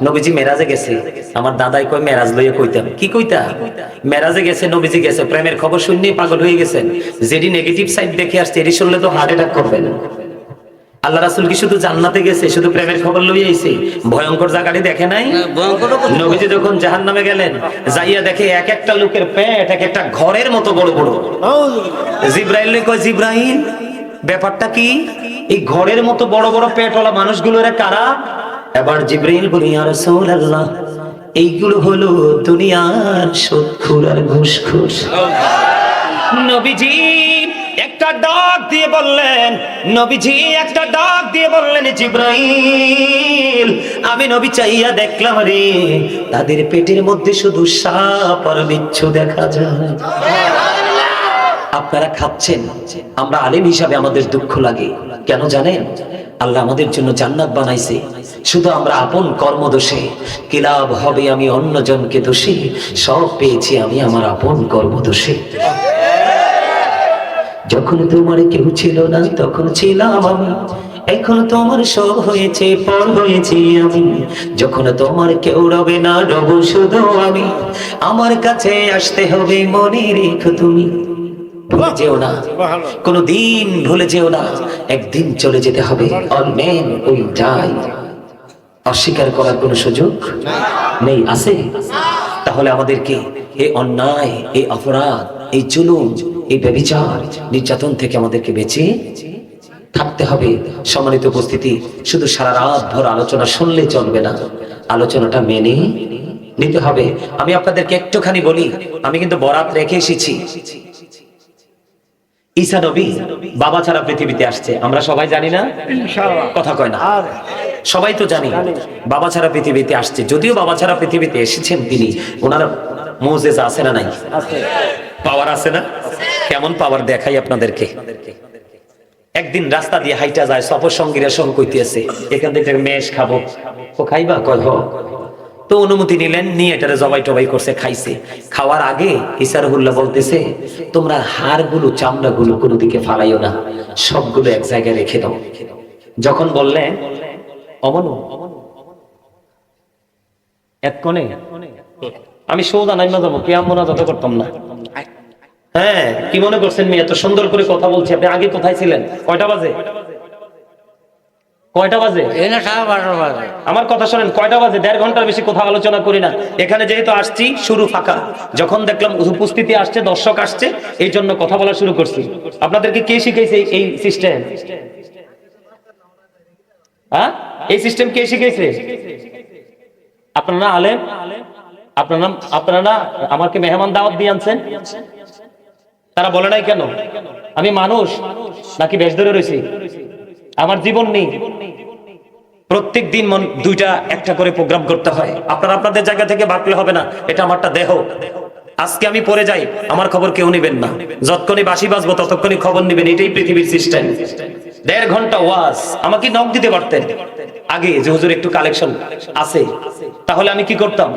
নবীজি মেরাজে গেছে। আমার দাদাই কই মেরাজ লইয়া কইতাম, কি কইতা? মেরাজে গেছে, নবীজি গেছে, প্রেমের খবর শুনলেই পাগল হয়ে গেছেন। যেটি নেগেটিভ সাইড দেখে আসছে, এটি শুনলে তো হার্ট অ্যাটাক করবেন। আল্লাহ রাসূল কি শুধু জান্নাতে গেছে, শুধু প্রেমের খবর লইয়া আইছে? ভয়ঙ্কর জায়গাটি দেখে নাই? নবীজি যখন জাহান্নামে গেলেন, যাইয়া দেখে এক একটা লোকের পেট এক একটা ঘরের মতো বড় বড়। জিব্রাইল কয়, জিব্রাইল ব্যাপারটা কি? এই ঘরের মতো বড় বড় পেটওয়ালা মানুষগুলোরে কারা? এবার জিব্রাইল বলে, ইয়া রাসূলুল্লাহ, এইগুলো হলো দুনিয়ার সুদখোর আর ঘুষখোর। নবীজি একটা ডাক দিয়ে বললেন, নবীজি একটা ডাক দিয়ে বললেন, জিব্রাইল আমি নবী চাইয়া দেখলাম রে, তাদের পেটের মধ্যে শুধু সাপ আর বিচ্ছু দেখা যায়। আপনারা খাচ্ছেন, আমরা আলেম হিসাবে আমাদের দুঃখ লাগে। কেন জানেন? আল্লাহ আমাদের জন্য জান্নাত বানাইছে, শুধু আমরা আপন কর্মদোষে। কি লাভ হবে আমি অন্যজনকে দোষী, সব পেয়েছি আমি আমার আপন কর্মদোষে। যখন তোমার কেউ ছিল না তখন ছিলাম আমি, এখন তোমার সব হয়েছে, পর হয়েছি আমি। যখন তোমার কেউ রবে না, রব শুধু আমি। আমার কাছে আসতে হবে, মনে রেখো তুমি। ভুলে যেও না, কোনো দিন ভুলে যেও না, একদিন চলে যেতে হবে। All men will die. অস্বীকার করার কোনো সুযোগ নেই, আছে? তাহলে আমাদেরকে এই অন্যায়, এই অপরাধ, এই জুলুম, এই ব্যভিচার, নির্যাতন থেকে আমাদেরকে বেঁচে থাকতে হবে। সম্মানিত উপস্থিতি, শুধু সারা রাত ভর আলোচনা শুনলে চলবে না, আলোচনাটা মেনে নিতে হবে। আমি আপনাদেরকে একটুখানি বলি, আমি কিন্তু বরাত রেখে এসেছি। ঈসা নবী বাবা ছাড়া পৃথিবীতে আসছে, আমরা সবাই জানি না? কথা কয় না, সবাই তো জানি বাবা ছাড়া পৃথিবীতে আসছে। যদিও বাবা ছাড়া পৃথিবীতে এসেছেন তিনি, ওনার মুজিজা আছে না নাই? পাওয়ার আছে না? কেমন পাওয়ার দেখাই আপনাদেরকে। একদিন রাস্তা দিয়ে হাইটা যায়, সফর সঙ্গীরা সঙ্গ কইতেছে, এখান থেকে মেষ খাবো। ও খাইবা? কয় হ। তো অনুমতি নিলেন, নিয়ে এটারে জবাই টবাই করছে, খাইছে। খাওয়ার আগে ঈসা রুহুল্লাহ বলতেছে, তোমরা হাড়গুলো, চামড়াগুলো কোনো দিকে ফালাইও না, সবগুলো এক জায়গায় রেখে দাও। যখন বললেন অমনু এক কোণে, আমি সৌদা নাইমা যাবো, কে আমরা যত করতাম না। হ্যাঁ, কি মনে করছেন মেয়ে এত সুন্দর করে কথা বলছি? আপনি আগে কোথায় ছিলেন? কয়টা বাজে? কয়টা বাজে? আমার কথা শোনেন, কয়টা বাজে? 1.5 ঘন্টার বেশি কোথাও আলোচনা করি না। এখানে যেহেতু আসছি, শুরু ফাঁকা। যখন দেখলাম উপস্থিতি আসছে, দর্শক আসছে, এই জন্য কথা বলা শুরু করছি। আপনাদেরকে কে শিখাইছে এই সিস্টেম? হ্যাঁ, এই সিস্টেম কে শিখাইছে? আপনারা আলেম, আপনারা আমাকে মেহমান দাওয়াত দিয়ে আনছেন। তারা বলে নাই কেন? আমি মানুষ নাকি বেশ ধরে রয়েছি? আমার জীবন নেই? প্রত্যেক দিন দুইটা একটা করে প্রোগ্রাম করতে হয়। আপনারা আপনাদের জায়গা থেকে ভাবলে হবে না, এটা আমারটা দেহ। আজকে আমি পড়ে যাই, আমার খবর কেউ নেবেন না, যতক্ষণই বাঁশি বাজবো ততক্ষণই খবর নেবেন, এটাই পৃথিবীর সিস্টেম। 1.5 ঘন্টা ওয়াজ, আমাকে নক দিতে পারতেন আগে যে হুজুর একটু কালেকশন আছে, তাহলে আমি কি করতাম,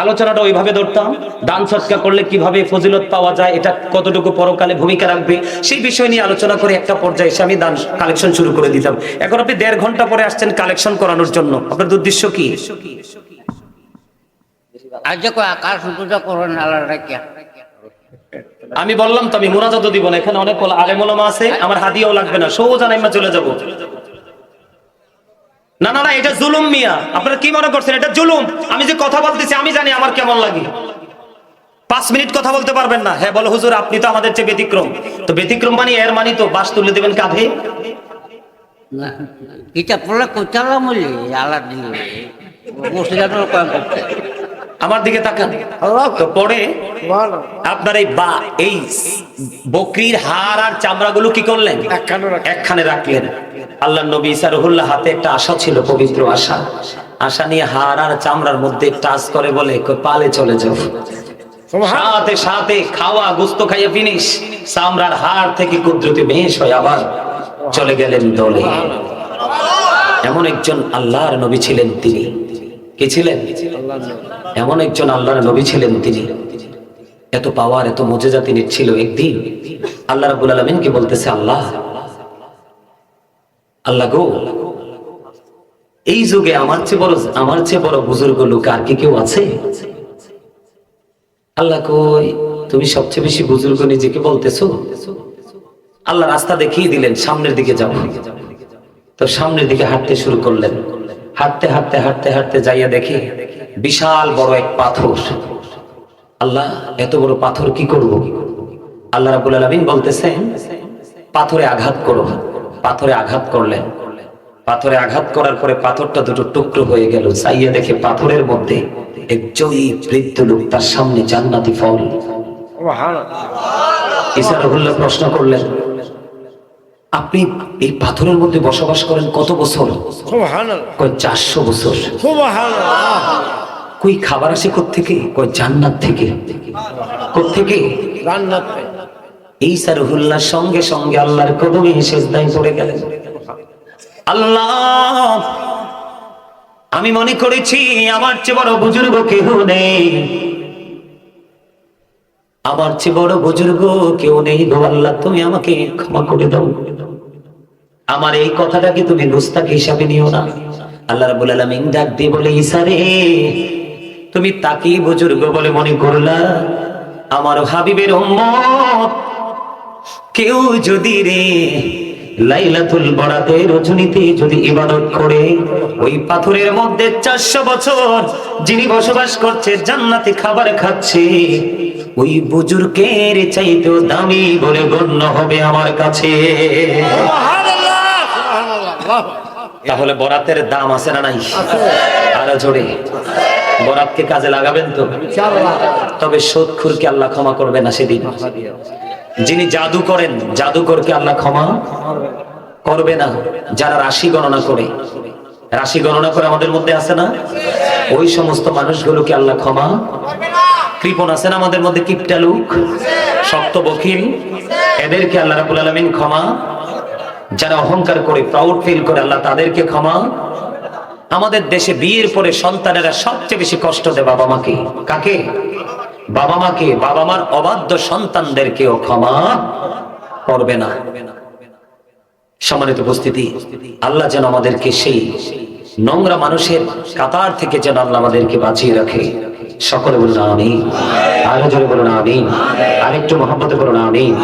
আলোচনাটা ওইভাবে ধরতাম, দান সৎকার করলে কিভাবে ফজিলত পাওয়া যায়, এটা কতটুকু পরকালে ভূমিকা রাখবে, সেই বিষয় নিয়ে আলোচনা করে একটা পর্যায়ে এসে আমি দান কালেকশন শুরু করে দিতাম। এখন আপনি 1.5 ঘন্টা পরে আসছেন কালেকশন করানোর জন্য, আপনার উদ্দেশ্য কি? আজ দেখো আকাশ শুধুটা করেন আল্লাহ রাখিয়া। আমি বললাম তো আমি মুনাজাতও দিব না, এখানে অনেক আলেম ওলামা আছে, আমার হাদিয়াও লাগবে না, সোজা নাইমা চলে যাব। না না না, এটা জুলুম মিয়া, আপনারা কি মনে করছেন এটা জুলুম? আমি যে কথা বলতেছি আমি জানি আমার কেমন লাগে। 5 মিনিট কথা বলতে পারবেন না, হ্যাঁ বলো হুজুর আপনি তো আমাদের চেয়ে ব্যতিক্রম। তো ব্যতিক্রম মানে এর মানে তো বাস তুলে দেবেন কাঁধে? কিতা পড়লে কোচালাম বলি আল্লাহ দিলে মুসলিমের কম করতে। আমার দিকে তাকান তো পরে আপনার এই বকরির হাড় আর চামড়াগুলো কি করলেন? একখানে রাখলেন। আল্লাহ নবী ঈসা রুহুল্লাহ হাতে একটা আশা ছিল, পবিত্র আশা, আশা নিয়ে হাড় আর চামড়ার মধ্যে টাচ করে বলে পালে চলে যাও। সাথে সাথে খাওয়া গোস্ত খাইয়ে ফিনিশ, চামড়ার হাড় থেকে কুদরতি বেশ হয়ে আবার চলে গেলেন দলে। এমন একজন আল্লাহর নবী ছিলেন তিনি। কে ছিলেন? এমন একজন আল্লাহর নবী ছিলেন তিনি। এত পাওয়ার এত মুজিজা তিনি ছিল। একদিন আল্লাহ রাব্বুল আলামিন কে বলতেছে, আল্লাহ আল্লাহ গো, এই যুগে আমার চেয়ে বড় বুজুর্গ লোক আর কি কেউ আছে? আল্লাহ কই, তুমি সবচেয়ে বেশি বুজুর্গ নিজেকে বলতেছো? আল্লাহ রাস্তা দেখিয়ে দিলেন, সামনের দিকে যাও। তো সামনের দিকে হাঁটতে শুরু করলেন। হাঁটতে হাঁটতে হাঁটতে হাঁটতে যাইয়া দেখে বিশাল বড় এক পাথর। আল্লাহ এত বড় পাথর কি করব? আল্লাহ রাব্বুল আলামিন বলতেছেন, পাথরে আঘাত করো। পাথরে আঘাত করলেন। পাথরে আঘাত করার পরে পাথরটা দুটো টুকরো হয়ে গেল। চাইয়া দেখে পাথরের মধ্যে এক জয়ী বৃদ্ধ লোক, তার সামনে জান্নাতি ফল। ঈসা রুহুল্লাহ প্রশ্ন করলেন, আপনি এই পাথরের মধ্যে বসবাস করেন কত বছর? কয় 400 বছর। কই খাবার আসে কোত্থেকে? কয় জান্নাত থেকে। কোত্থেকে? জান্নাত। ঈসা রুহুল্লাহ সঙ্গে সঙ্গে আল্লাহর কদমে সিজদায় পড়ে গেলেন। আল্লাহ, আমি মনে করেছি আমার চেয়ে বড় বুজুর্গ কেউ নেই, আমার চেয়ে বড় বুজুর্গ কেউ নেই গো আল্লাহ, তুমি আমাকে ক্ষমা করে দাও। আমার এই কথাটাকে তুমি গুস্তাখি হিসাবে নিও না। আল্লাহ রাব্বুল আলামিন ডাক দিয়ে বলে, ঈসা রে, তুমি তাকেই বুজুর্গ বলে মনে করলা? আমার হাবিবের উম্মত কেউ যদি রে লাইলাতুল বরাতের রজনীতে যদি ইবাদত করে, ওই পাথরের মধ্যে 400 বছর যিনি বসবাস করছে, জান্নাতি খাবার খাচ্ছে, ওই বুজুর্গের চাইতেও দামি বলে গণ্য হবে আমার কাছে। তাহলে বরাতের দাম আছে না নাই? আরো জোরে বরাতকে কাজে লাগাবেন তো? তবে সুদখোরকে আল্লাহ ক্ষমা করবে না সেদিন। যিনি জাদু করেন, জাদুকরকে আল্লাহ ক্ষমা করবে না। যারা রাশি গণনা করে, রাশি গণনা করে আমাদের মধ্যে আছে না, ওই সমস্ত মানুষগুলোকে আল্লাহ ক্ষমা। কৃপণ আছে না আমাদের মধ্যে, কিপটা লোক, শক্ত বকিল, এদেরকে আল্লাহ রাব্বুল আলামিন ক্ষমা। যারা অহংকার করে, প্রাউড ফিল করে, আল্লাহ তাদেরকে ক্ষমা। আমাদের দেশে বিয়ের পরে সন্তানেরা সবচেয়ে বেশি কষ্ট দেয় বাবা মাকে। কাকে? বাবা মাকে। বাবা মার অবাধ্য সন্তানদেরকেও ক্ষমা করবে না। সম্মানিত উপস্থিতি, আল্লাহ যেন আমাদেরকে সেই নোংরা মানুষের কাতার থেকে যেন আল্লাহ আমাদেরকে বাঁচিয়ে রাখে। সকলে বলুন আমিন। আরো জোরে বলুন আমিন। আরেকটু মহব্বতে বলুন আমিন।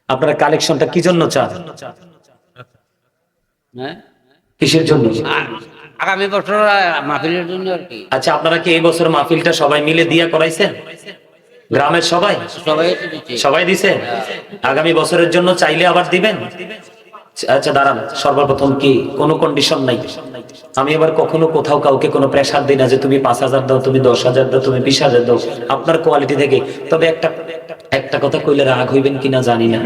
আপনারা কালেকশনটা কি জন্য চান? কিসের জন্য? আগামী বছর মাহফিলের জন্য আর কি। আচ্ছা, আপনারা কি এই বছর মাহফিলটা সবাই মিলে দিয়া করাইছেন? গ্রামের সবাই সবাই সবাই দিছে? আগামী বছরের জন্য চাইলে আবার দিবেন? আচ্ছা দাঁড়ান, সর্বপ্রথম কি কোনো কন্ডিশন নাই? আমি এবার কখনো কোথাও কাউকে কোনো প্রেসার দিই না যে তুমি 5,000 দাও, তুমি 10,000 দাও, তুমি 20,000 দাও, আপনার কোয়ালিটি থেকে। তবে একটা কথা কইলে রাগ হইবেন কিনা জানি না,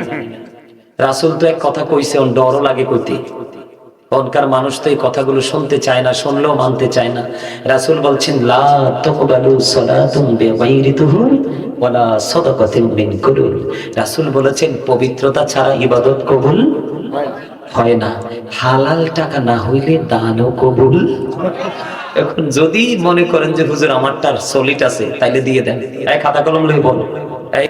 রাসূল তো এক কথা কইছে, ওর ডরও লাগে কইতে। ওনকার মানুষ তো এই কথাগুলো শুনতে চায় না, শুনলেও মানতে চায় না। রাসূল বলছেন লা তাকবালু সালাতুন বিগাইরি তুহুর ওয়ালা সাদাকাতিন মিন কুরুল। রাসূল বলেছেন পবিত্রতা ছাড়া ইবাদত কবুল হয় না, হালাল টাকা না হইলে দানও কবুল। এখন যদি মনে করেন যে হুজুর আমারটার সলিড আছে, তাইলে দিয়ে দেন, এই খাতা কলম লই বলো, এই